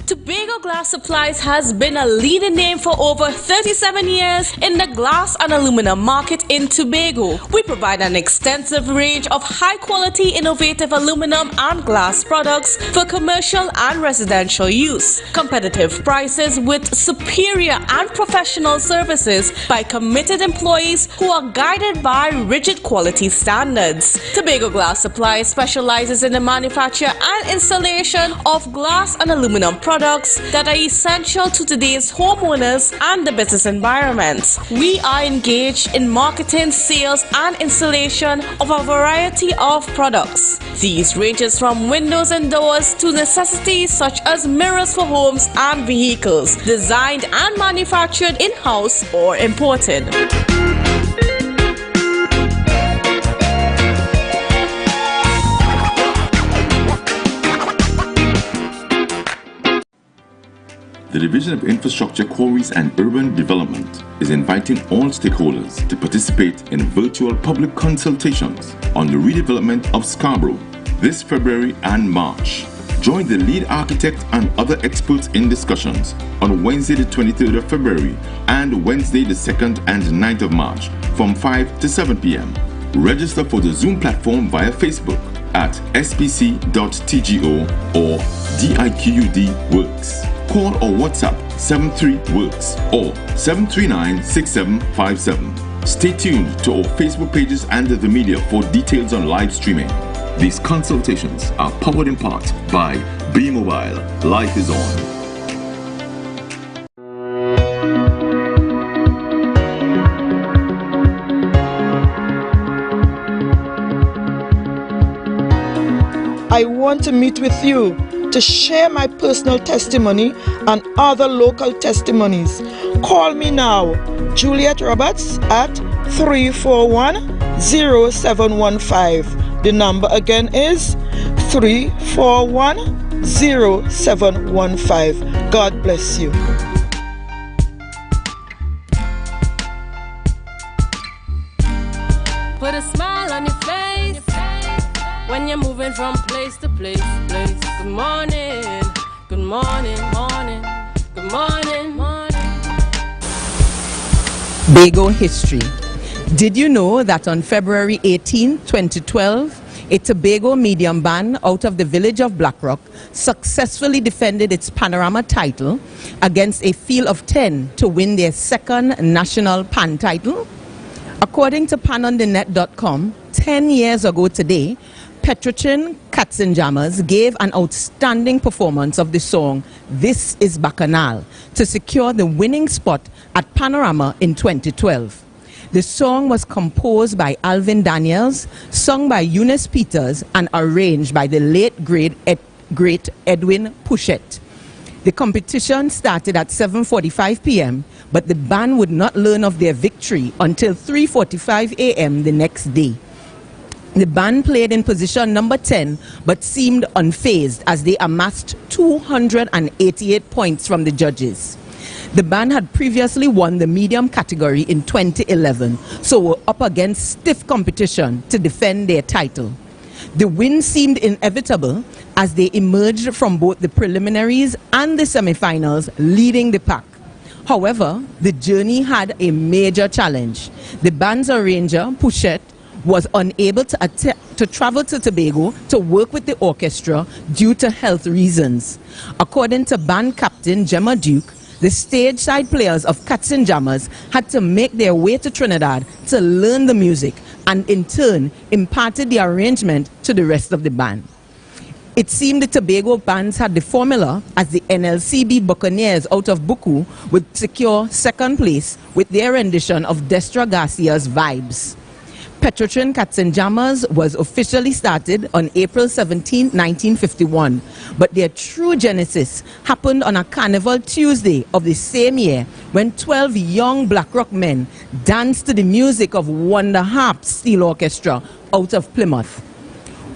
Tobago Glass Supplies has been a leading name for over 37 years in the glass and aluminum market in Tobago. We provide an extensive range of high-quality, innovative aluminum and glass products for commercial and residential use. Competitive prices with superior and professional services by committed employees who are guided by rigid quality standards. Tobago Glass Supplies specializes in the manufacture and installation of glass and aluminum products that are essential to today's homeowners and the business environment. We are engaged in marketing, sales, and installation of a variety of products. These ranges from windows and doors to necessities such as mirrors for homes and vehicles, designed and manufactured in-house or imported.
The the Division of Infrastructure, Quarries and Urban Development is inviting all stakeholders to participate in virtual public consultations on the redevelopment of Scarborough this February and March. Join the lead architect and other experts in discussions on Wednesday the 23rd of February and Wednesday the 2nd and 9th of March from 5 to 7 p.m. Register for the Zoom platform via Facebook at spc.tgo or DIQUD Works. Call or WhatsApp 73Works or 739-6757. Stay tuned to our Facebook pages and the media for details on live streaming. These consultations are powered in part by B-Mobile. Life is on.
I want to meet with you to share my personal testimony and other local testimonies. Call me now, Juliet Roberts, at 341-0715. The number again is 341-0715. God bless you.
Put a smile on your face when you're moving from place to place. Good morning, good morning, morning, good morning, morning.
Tobago history. Did you know that on February 18, 2012, a Tobago medium band out of the village of Blackrock successfully defended its Panorama title against a field of 10 to win their second national PAN title? According to panonthenet.com, 10 years ago today, Petrochin Cats and Jammers gave an outstanding performance of the song This is Bacchanal to secure the winning spot at Panorama in 2012. The song was composed by Alvin Daniels, sung by Eunice Peters, and arranged by the late great Edwin Puchette. The competition started at 7:45 p.m., but the band would not learn of their victory until 3:45 a.m. the next day. The band played in position number 10, but seemed unfazed as they amassed 288 points from the judges. The band had previously won the medium category in 2011, so were up against stiff competition to defend their title. The win seemed inevitable as they emerged from both the preliminaries and the semi-finals leading the pack. However, the journey had a major challenge. The band's arranger, Puchette, was unable to travel to Tobago to work with the orchestra due to health reasons. According to band captain Gemma Duke, the stage side players of Cats and Jammers had to make their way to Trinidad to learn the music and in turn imparted the arrangement to the rest of the band. It seemed the Tobago bands had the formula as the NLCB Buccaneers out of Buku would secure second place with their rendition of Destra Garcia's Vibes. Petrochin Cats and Jammers was officially started on April 17, 1951, but their true genesis happened on a Carnival Tuesday of the same year when 12 young Blackrock men danced to the music of Wonder Harp Steel Orchestra out of Plymouth.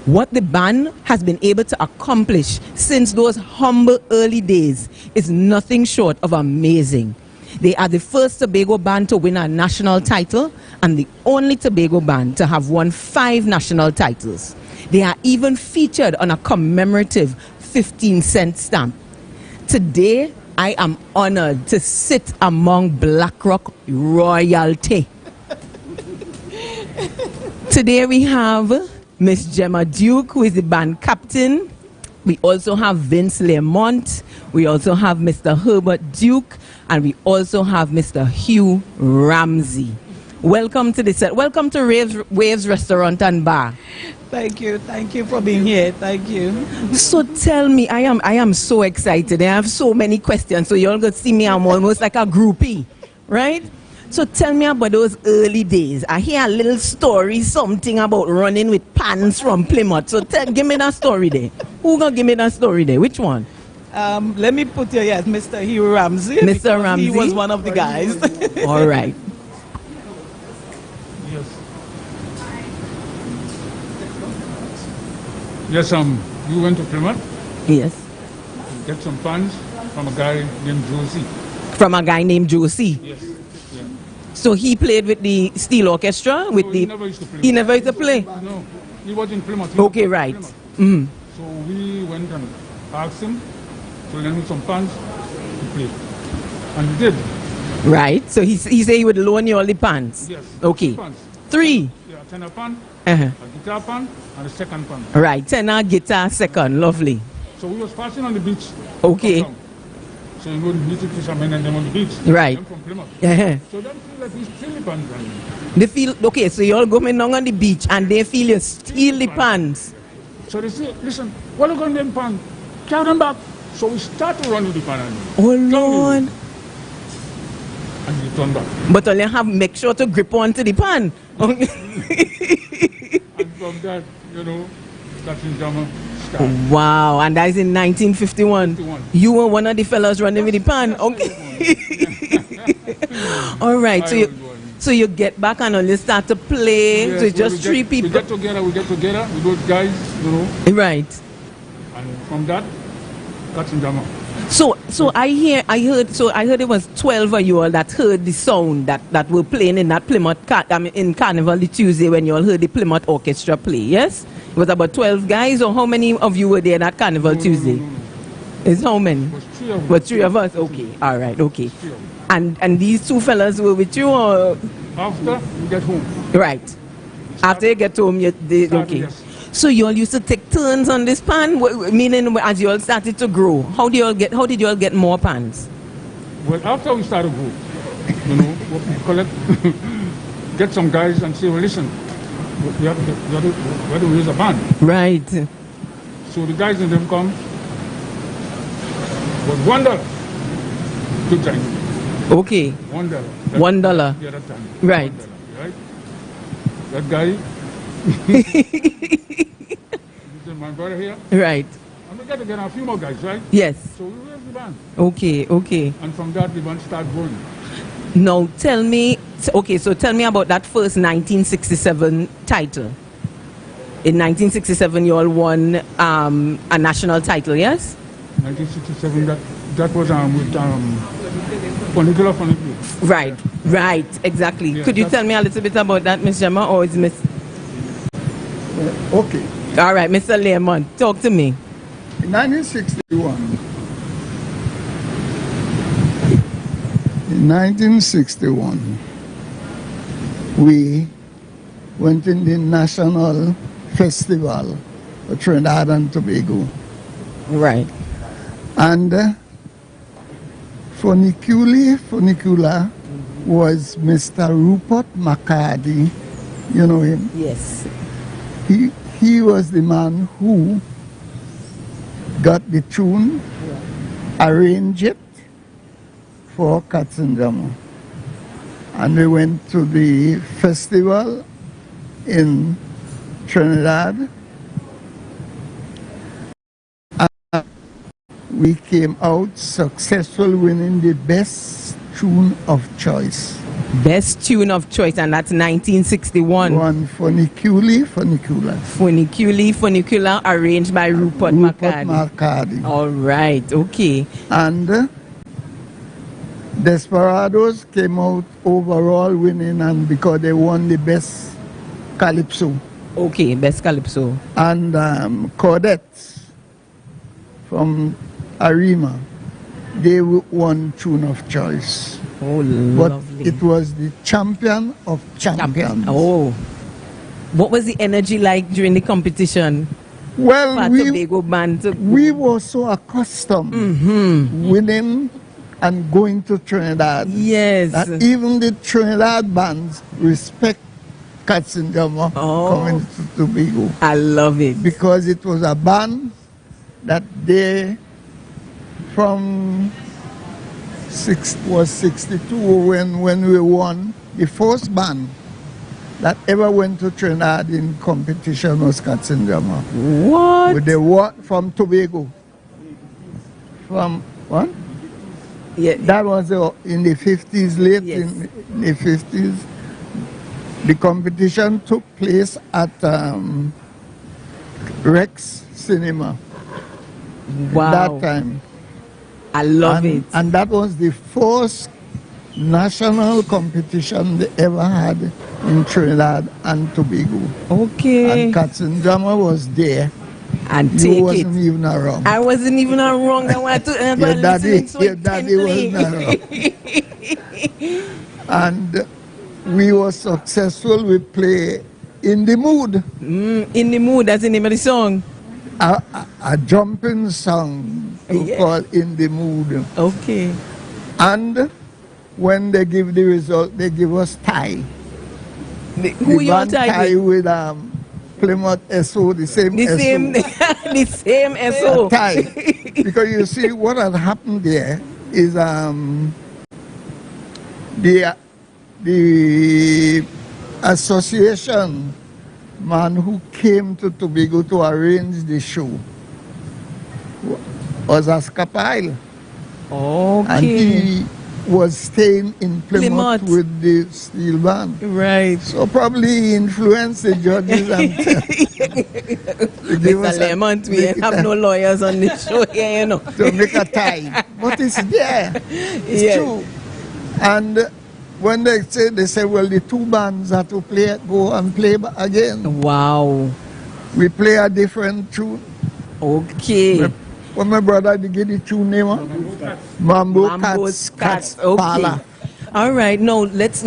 What the band has been able to accomplish since those humble early days is nothing short of amazing. They are the first Tobago band to win a national title and the only Tobago band to have won 5 national titles. They are even featured on a commemorative 15-cent stamp. Today, I am honored to sit among Blackrock royalty. Today we have Miss Gemma Duke, who is the band captain. We also have Vince Lemont. We also have Mr. Herbert Duke. And we also have Mr. Hugh Ramsey. Welcome to the set. Welcome to Waves Restaurant and Bar.
Thank you for being here. Thank you.
So tell me, I am so excited. I have so many questions. So you're going to see me, I'm almost like a groupie, right? So tell me about those early days. I hear a little story, something about running with pans from Plymouth. So give me that story there. Who gonna give me that story there? Which one?
Let me put you, yes, Mr. Hugh Ramsey.
Mr. Ramsey?
He was one of the guys.
All right.
Yes, you went to Plymouth?
Yes.
Get some funds? from a guy named Josie.
From a guy named Josie.
Yes. Yeah.
So he played with the steel orchestra? With
He never used to play.
He never used to play?
No, he was in Plymouth.
Okay, right. Mm.
So we went and asked him to lend me some pans to play. And he did.
Right. So he said he would loan you all the pans?
Yes.
Okay.
3 pans.
3?
Yeah, a tenor pan,
Uh-huh.
a guitar pan, and a second pan.
Right. Tenor, guitar, second. Lovely.
So we was passing on the beach.
Okay.
So you know the beauty fishermen and them on the beach.
Right.
Them from Plymouth.
Uh-huh.
So them feel like we steal the pans.
They feel, okay, so you all going down on the beach and they feel you steal the pans.
So they say, listen, what are you going to do in pan? Carry them back. So we start to run with the pan.
Oh, Lord.
And we turn back.
But only have make sure to grip onto the pan.
And from that, you know, that's in Jama.
Wow, and that is in 1951.
51.
You were one of the fellas running with the pan. Okay. All right, so you get back and only start to play.
Yes,
so it's just three people.
We get together with those guys, you know.
Right.
And from that, that's in Jama.
So I heard it was 12 of you all that heard the sound that were playing in that Plymouth in Carnival the Tuesday when you all heard the Plymouth Orchestra play, yes? It was about 12 guys, or how many of you were there at Carnival Tuesday? No. It's how many? It was 3 of us. Okay, all right, okay. And these 2 fellas were with you, or?
After we get home.
Right. After you get home, okay.
Yes.
So you all used to take turns on this pan, meaning as you all started to grow. How did you all get more pans?
Well, after we started to grow, you know, we collect, get some guys and say, well, listen, we have to raise a band.
Right.
So the guys in them come, was $1 to join.
Okay.
$1.
$1.
Yeah, that time.
Right.
$1, right? That guy. My brother here.
Right.
And we got to get a few more guys, right?
Yes.
So we raised the band.
Okay.
And from that, the band started growing.
Now tell me about that first 1967 title. In 1967, you all won a national title, yes?
1967, that was with Funicular.
Right, exactly.
Yeah,
Could you tell me a little bit about that, Miss Gemma, or is Miss?
Okay.
All right, Mr. Lehman, talk to me.
In 1961, we went in the National Festival of Trinidad and Tobago.
Right.
And Funicular was Mr. Rupert McCarty. You know him?
Yes.
He was the man who got the tune, arranged it for Katzenjammer. And we went to the festival in Trinidad. And we came out successful, winning the best tune of choice.
Best tune of choice, and that's 1961.
One Funicular,
arranged by Rupert McCarty. All right, okay.
And Desperados came out overall winning, and because they won the best calypso.
Okay, best calypso.
And Cordettes from Arima, they won tune of choice.
Oh,
but
lovely.
It was the champion of champions.
Oh. What was the energy like during the competition?
Well,
we
were so accustomed winning and going to Trinidad.
Yes.
That even the Trinidad bands respect Katzenjammer coming to Tobago.
I love it.
Because it was a band that they, from 62 when we won, the first band that ever went to Trinidad in competition was Katzenjammer.
What?
With the from Tobago. From what?
Yeah.
That was in the 50s, late in the 50s. The competition took place at Rex Cinema.
Wow.
At that time.
I love it.
And that was the first national competition they ever had in Trinidad and Tobago.
Okay.
And Katzenjammer was there.
And
you
take
wasn't even around.
I wasn't even around. I want to.
Your daddy wasn't around. And we were successful. We play In the Mood.
In the Mood, that's the name of the song.
A jumping song called In the Mood.
Okay.
And when they give the result, they give us tie.
Who you
band
tie
with Plymouth SO, the same
the
SO.
Same, the same SO.
Tie. Because you see, what had happened there is the association man who came to Tobago to arrange the show was Ascapile.
Okay.
And he was staying in Plymouth with the steel band.
Right.
So probably he influenced the judges and
Mr. Lemont, we have no lawyers on this show here, you know.
To make a tie. But it's there. It's true. And when they say, well, the two bands have to go and play again.
Wow.
We play a different tune.
Okay.
When my brother did get the tune name, Mambo Cats
okay.
Pala.
All right, now let's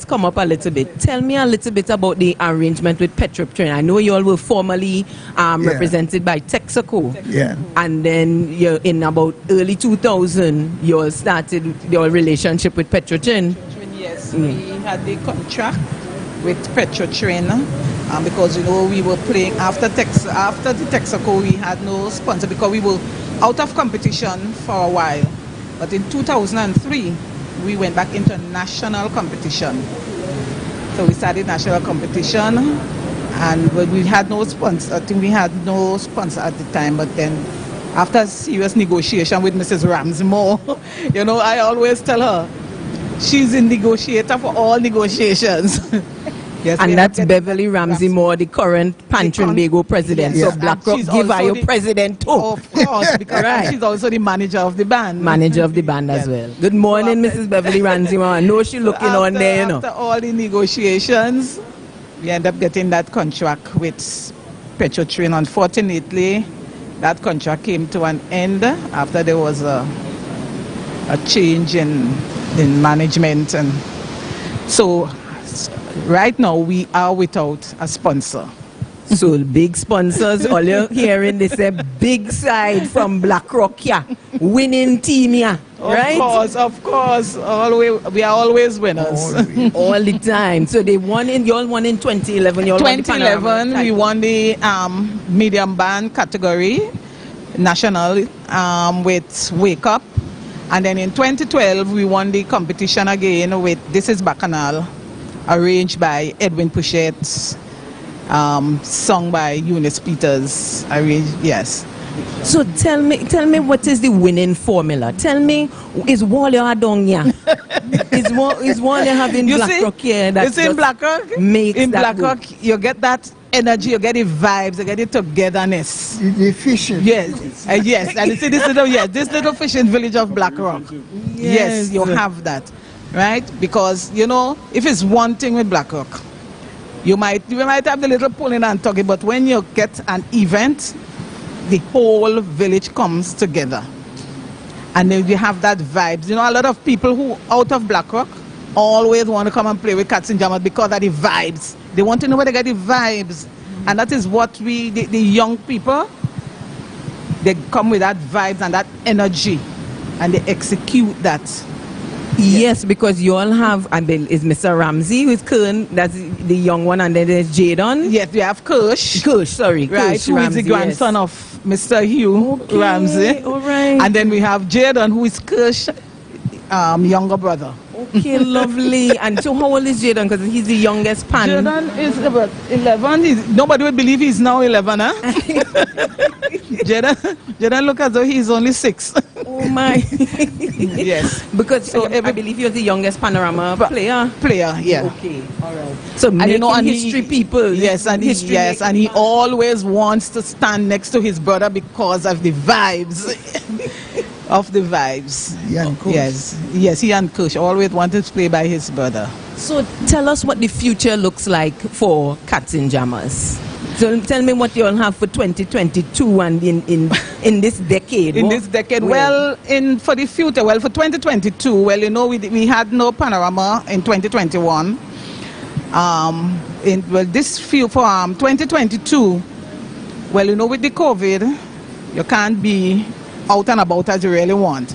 come up a little bit. Tell me a little bit about the arrangement with Petrop Train. I know you all were formerly represented by Texaco.
Yeah.
And then in about early 2000, you all started your relationship with Petrop Train.
Yes, we had the contract with Petrop Train. Because we were playing after the Texaco, we had no sponsor because we were out of competition for a while. But in 2003, we went back into national competition. So we started national competition, and we had no sponsor. I think we had no sponsor at the time. But then, after serious negotiation with Mrs. Ramsey Moore, I always tell her she's a negotiator for all negotiations.
Yes, and that's Beverly Ramsey Moore, the current Trinbago president.
Yeah.
So BlackRock give her your president too.
Of course, because she's also the manager of the band.
Manager of the band as well. Good morning, Mrs. Beverly Ramsey Moore. I know she's looking on there,
After all the negotiations, we end up getting that contract with Petrop Train. Unfortunately, that contract came to an end after there was a change in management, and so right now we are without a sponsor.
So big sponsors, all you're hearing, they say big side from BlackRock, winning team, right?
Of course, we are always winners.
All the time. So you all won in 2011.
2011, we won the medium band category, national, with Wake Up. And then in 2012, we won the competition again with This Is Bacchanal, arranged by Edwin Puchette, sung by Eunice Peters, arranged, yes.
So tell me what is the winning formula? Tell me, is Wally Adonia? is Wally having BlackRock here?
You see, in BlackRock, you get that energy, you get the vibes, you get the togetherness.
The fishing.
Yes, yes. And you see this little fishing village of BlackRock. Yes, you have that. Right? Because, if it's one thing with BlackRock, you might have the little pulling and tugging, but when you get an event, the whole village comes together. And then you have that vibes. A lot of people who out of BlackRock always want to come and play with Cats and Jammers because of the vibes. They want to know where they get the vibes. And that is what the young people, they come with that vibes and that energy, and they execute that.
Yes, because you all have, is Mr. Ramsey, who's Kern, that's the young one, and then there's Jadon.
Yes, we have Kirsch.
Sorry.
Right,
Kirsch
who
Ramsey,
is the grandson of Mr. Hugh Ramsey.
All right.
And then we have Jadon, who is Kirsch's younger brother.
Okay, lovely. And so how old is Jadon? Because he's the youngest pan.
Jadon is about 11. Nobody would believe he's now 11, huh? Jadon look as though he's only 6.
Oh my.
Yes.
Because I believe you're the youngest panorama player.
Yeah.
Okay, all right. So making history people.
Yes, and he always wants to stand next to his brother because of the vibes. of the vibes.
Ian Kush.
Yes, Ian Kush always wanted to play by his brother.
So tell us what the future looks like for Cats and Jammers. So tell me what you all have for 2022 and in this decade.
In this decade, for the future, for 2022, we had no panorama in 2021. For 2022, with the COVID, you can't be out and about as you really want.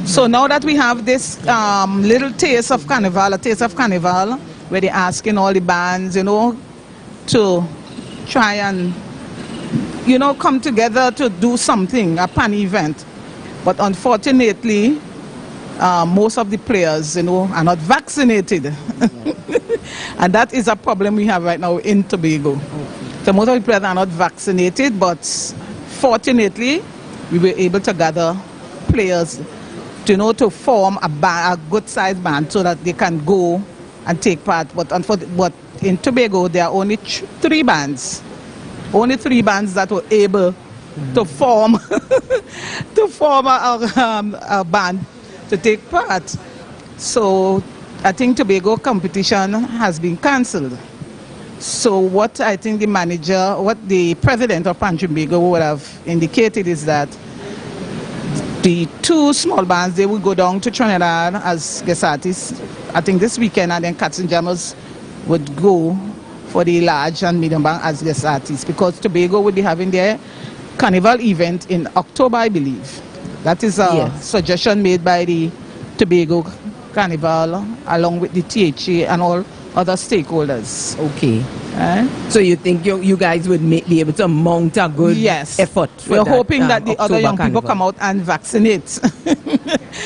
So now that we have this little taste of carnival, where they're asking all the bands, to try and, come together to do something, a pan event. But unfortunately, most of the players, are not vaccinated. And that is a problem we have right now in Tobago. So most of the players are not vaccinated, but fortunately, we were able to gather players to form a good-sized band so that they can go and take part. But in Tobago, there are only 3 bands. Only 3 bands that were able to form a band to take part. So I think Tobago competition has been cancelled. So what I think what the president of Pan Tobago would have indicated is that the 2 small bands, they will go down to Trinidad as guest artists, I think this weekend, and then Cats and Jammers would go for the large and medium band as guest artists, because Tobago would be having their carnival event in October, I believe. That is a suggestion made by the Tobago Carnival along with the THA and all other stakeholders.
Okay. So you think you guys would be able to mount a good effort?
We're hoping that the other young people come out and vaccinate.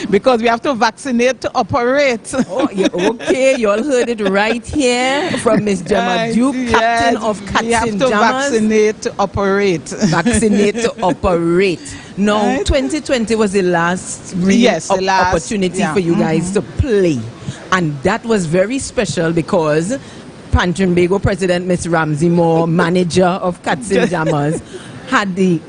Because we have to vaccinate to operate.
Okay, you all heard it right here from Miss Gemma Duke, captain of Cats and Jammers.
We have to vaccinate to operate.
Vaccinate to operate. Now, 2020 was the last opportunity for you guys to play. And that was very special because Pan Tobago President Miss Ramsey Moore, manager of Cats and Jammers, had the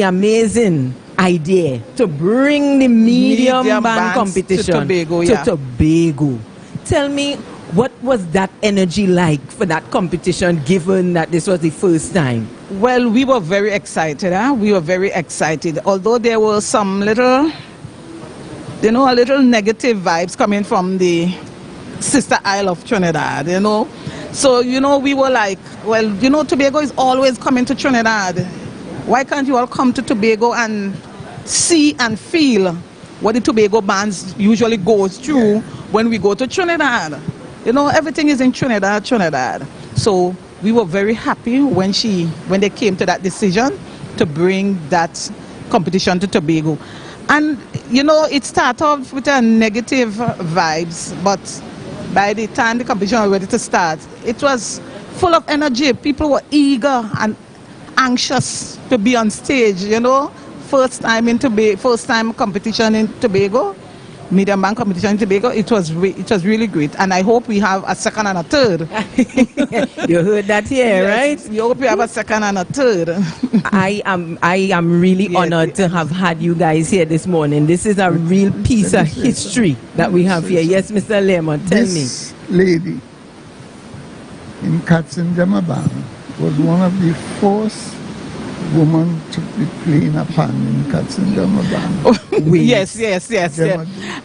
amazing idea to bring the medium band competition to Tobago. Tell me, what was that energy like for that competition, given that this was the first time?
Well, we were very excited. We were very excited. Although there were some little negative vibes coming from the sister Isle of Trinidad, So, we were like, Tobago is always coming to Trinidad. Why can't you all come to Tobago and see and feel what the Tobago bands usually goes through when we go to Trinidad? Everything is in Trinidad. So we were very happy when they came to that decision to bring that competition to Tobago. And, it started off with a negative vibes, but by the time the competition was ready to start, it was full of energy. People were eager and anxious to be on stage, First time competition in Tobago, medium band competition in Tobago. It was really great, and I hope we have a second and a third.
You heard that here, right?
We hope we have a second and a third.
I am really honored to have had you guys here this morning. This is a real piece of history that we have here. Yes, Mr. Lemon, tell me.
This lady in Cats and Jammers band was one of the first woman to be playing a pan in Cats and Jammers band.
Yes.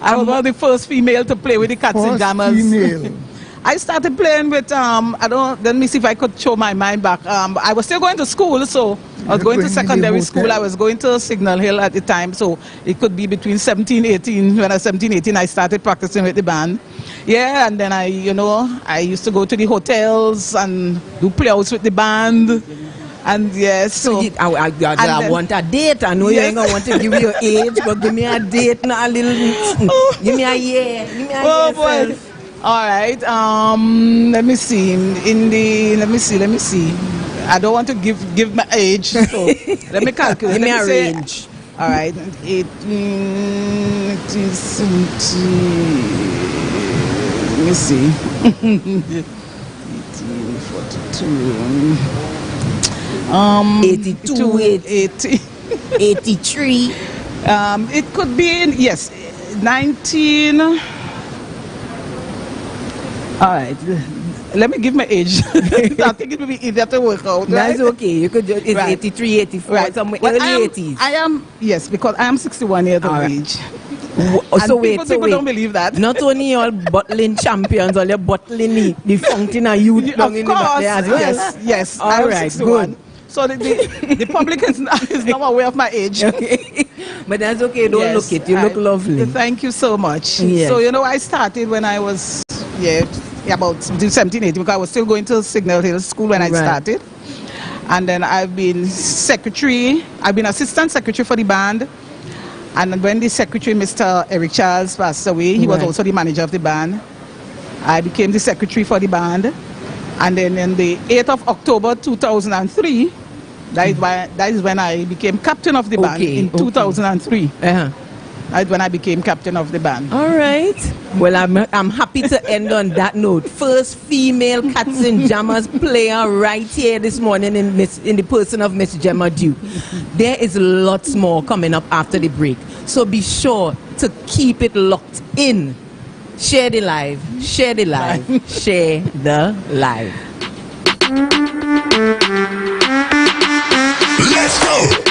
I was one of the first female to play with the Cats and Jammers. I started playing with, let me see if I could show my mind back. I was still going to school, so I was going to secondary school. I was going to Signal Hill at the time, so it could be between 17, 18. When I was 17, 18, I started practicing with the band. Yeah, and then I used to go to the hotels and do playouts with the band. And yes, so
I want a date. I know you ain't gonna want to give me your age, but give me a date, not a little. Give me a year. Give me a year.
Boy. All right. Let me see. Let me see. I don't want to give my age, so let me calculate.
Give me a range.
All right. 18, 70. Let me see. 1842.
82, 80, 83.
It could be, yes, 19... All right. Let me give my age. I think it will be easier to work out.
That's
right?
okay. You could just, it's
Right.
83, 84,
Right.
somewhere
Well,
early 80s.
I am, yes, because I am 61 years of
All right.
age.
So wait,
people don't believe that.
Not only all bottling champions, all your bottling the fountain of youth
Of
down in the back
course,
there as well.
yes.
All
I am
right,
61.
good.
So the public is not aware of my age.
Okay. But that's okay. Don't
Yes,
look it. You look lovely.
Thank you so much.
Yes.
So, I started when I was, about 17, 18, because I was still going to Signal Hill School when I
Right.
started. And then I've been assistant secretary for the band. And when the secretary, Mr. Eric Charles, passed away, he was
Right.
also the manager of the band. I became the secretary for the band. And then on the 8th of October 2003, that is when I became captain of the band in 2003. That's when I became captain of the band.
All right. Well, I'm happy to end on that note. First female Cats and Jammers player right here this morning in the person of Miss Gemma Duke. There is lots more coming up after the break. So be sure to keep it locked in. Share the live. Share the live. Share the live.
Let's go.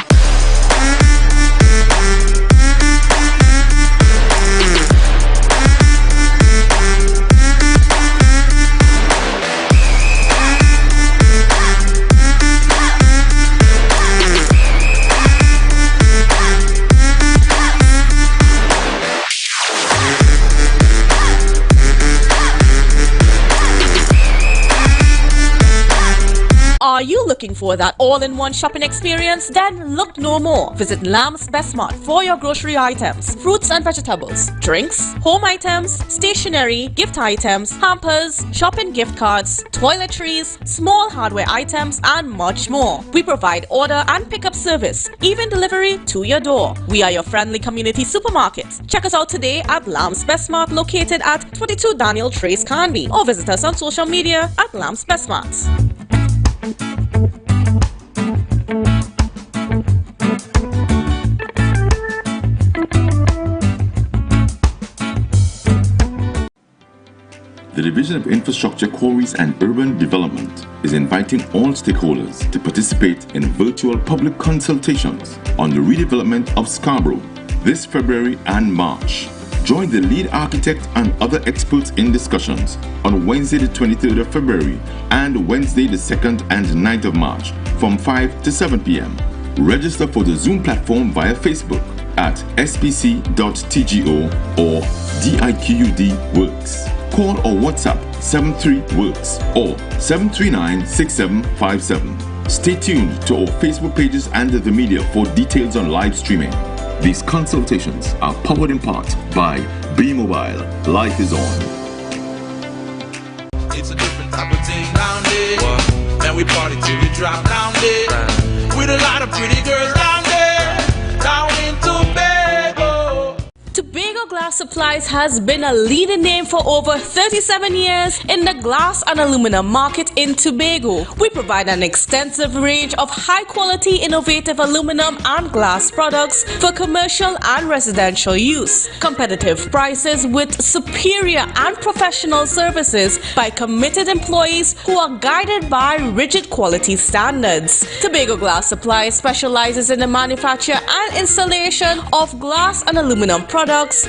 Are you looking for that all-in-one shopping experience? Then look no more. Visit Lamb's Best Mart for your grocery items, fruits and vegetables, drinks, home items, stationery, gift items, hampers, shopping gift cards, toiletries, small hardware items, and much more. We provide order and pickup service, even delivery to your door. We are your friendly community supermarket. Check us out today at Lamb's Best Mart, located at 22 Daniel Trace, Canby, or visit us on social media at Lamb's Best Mart.
The Division of Infrastructure, Quarries and Urban Development is inviting all stakeholders to participate in virtual public consultations on the redevelopment of Scarborough this February and March. Join the lead architect and other experts in discussions on Wednesday the 23rd of February and Wednesday the 2nd and 9th of March from 5 to 7 p.m. Register for the Zoom platform via Facebook at spc.tgo or DIQUD Works. Call or WhatsApp 73-WORKS or 739-6757. Stay tuned to our Facebook pages and the media for details on live streaming. These consultations are powered in part by B-Mobile. Life is on.
It's a different type of thing down there. And we party till we drop down there. With a lot of pretty girls down there. Down in Tobago.
Tobago Glass Supplies has been a leading name for over 37 years in the glass and aluminum market in Tobago. We provide an extensive range of high-quality, innovative aluminum and glass products for commercial and residential use. Competitive prices with superior and professional services by committed employees who are guided by rigid quality standards. Tobago Glass Supplies specializes in the manufacture and installation of glass and aluminum products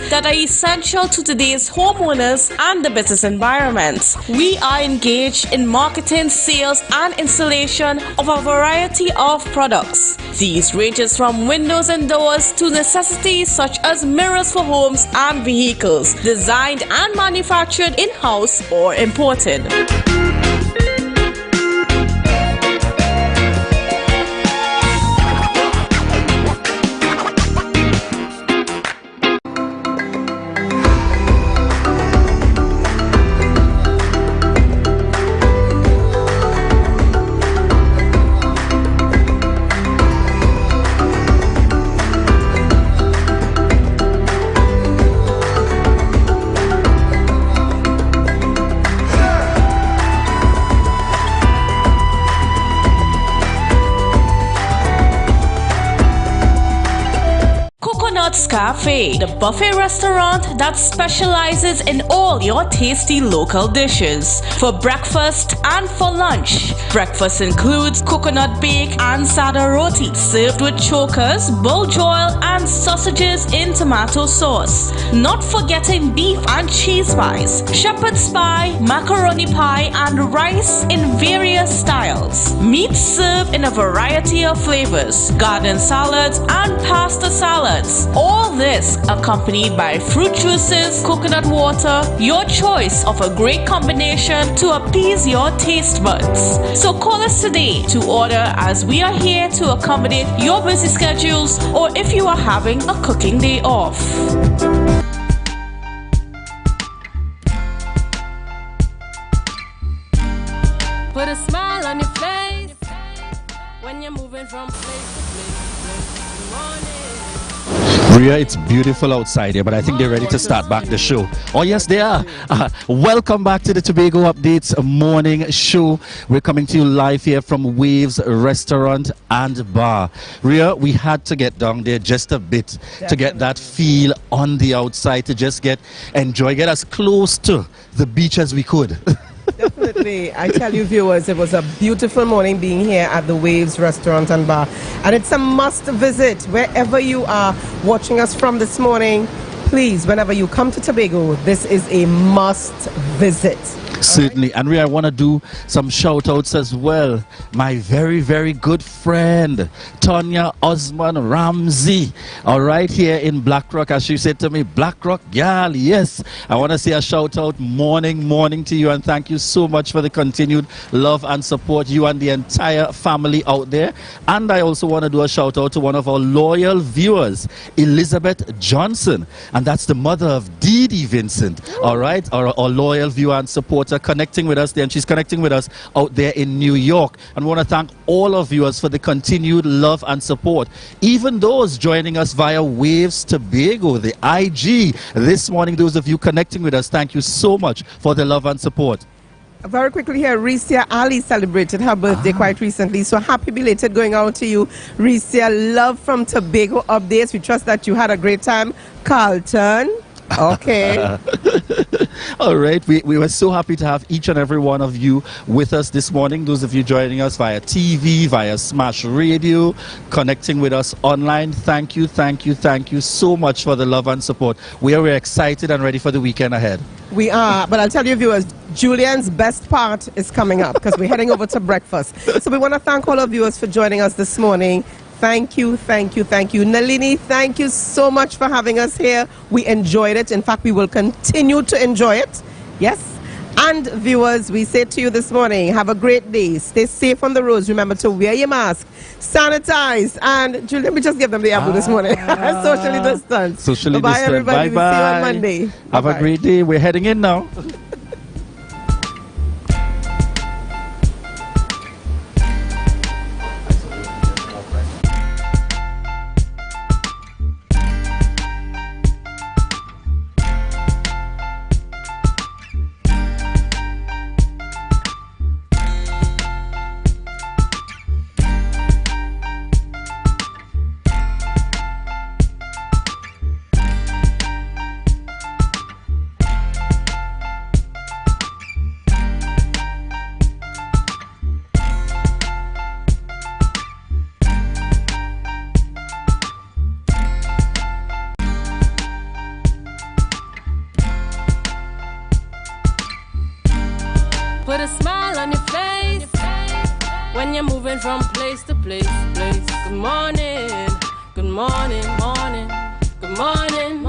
that are essential to today's homeowners and the business environment. We are engaged in marketing, sales, and installation of a variety of products. These ranges from windows and doors to necessities such as mirrors for homes and vehicles, designed and manufactured in-house or imported. Cafe, the buffet restaurant that specializes in all your tasty local dishes. For breakfast and for lunch. Breakfast includes coconut bake and sada roti, served with chokers, bull joil, and sausages in tomato sauce. Not forgetting beef and cheese pies, shepherd's pie, macaroni pie, and rice in various styles. Meat served in a variety of flavors, garden salads, and pasta salads. All this accompanied by fruit juices, coconut water, your choice of a great combination to appease your taste buds. So call us today to order, as we are here to accommodate your busy schedules or if you are having a cooking day off.
Put a smile on your face when you're moving from place to place. Good morning.
Ria, it's beautiful outside here, but I think they're ready to start back the show. Oh, yes, they are. Welcome back to the Tobago Updates morning show. We're coming to you live here from Waves Restaurant and Bar. Ria, we had to get down there just a bit to get that feel on the outside, to just get as close to the beach as we could.
Definitely. I tell you, viewers, it was a beautiful morning being here at the Waves Restaurant and Bar. And it's a must visit wherever you are watching us from this morning. Please, whenever you come to Tobago, this is a must visit.
Certainly. And I want to do some shout outs as well. My very, very good friend, Tonya Osman Ramsey. All right, here in Blackrock, as she said to me, Blackrock, gal, yes. I want to say a shout out morning to you, and thank you so much for the continued love and support, you and the entire family out there. And I also want to do a shout out to one of our loyal viewers, Elizabeth Johnson. And that's the mother of Dee Dee Vincent. All right, our loyal viewer and supporter, connecting with us there, and she's connecting with us out there in New York. And we want to thank all of viewers for the continued love and support, even those joining us via Waves Tobago, the IG this morning. Those of you connecting with us, thank you so much for the love and support.
Very quickly here, Risia Ali celebrated her birthday quite recently, so happy belated going out to you, Risia. Love from Tobago Updates. We trust that you had a great time. Carlton. Okay.
All right. We were so happy to have each and every one of you with us this morning. Those of you joining us via TV, via Smash Radio, connecting with us online. Thank you so much for the love and support. We are excited and ready for the weekend ahead.
We are, but I'll tell you, viewers, Julian's best part is coming up because we're heading over to breakfast. So we want to thank all of viewers for joining us this morning. Thank you. Nalini, thank you so much for having us here. We enjoyed it. In fact, we will continue to enjoy it. Yes. And viewers, we say to you this morning, have a great day. Stay safe on the roads. Remember to wear your mask, sanitize, and Julie, let me just give them the apple this morning. Socially distance. Bye, everybody.
Bye-bye.
We'll see you on Monday.
Have
Bye-bye.
a great day. We're heading in now.
Put a smile on your face when you're moving from place to place. Good morning, morning, good morning.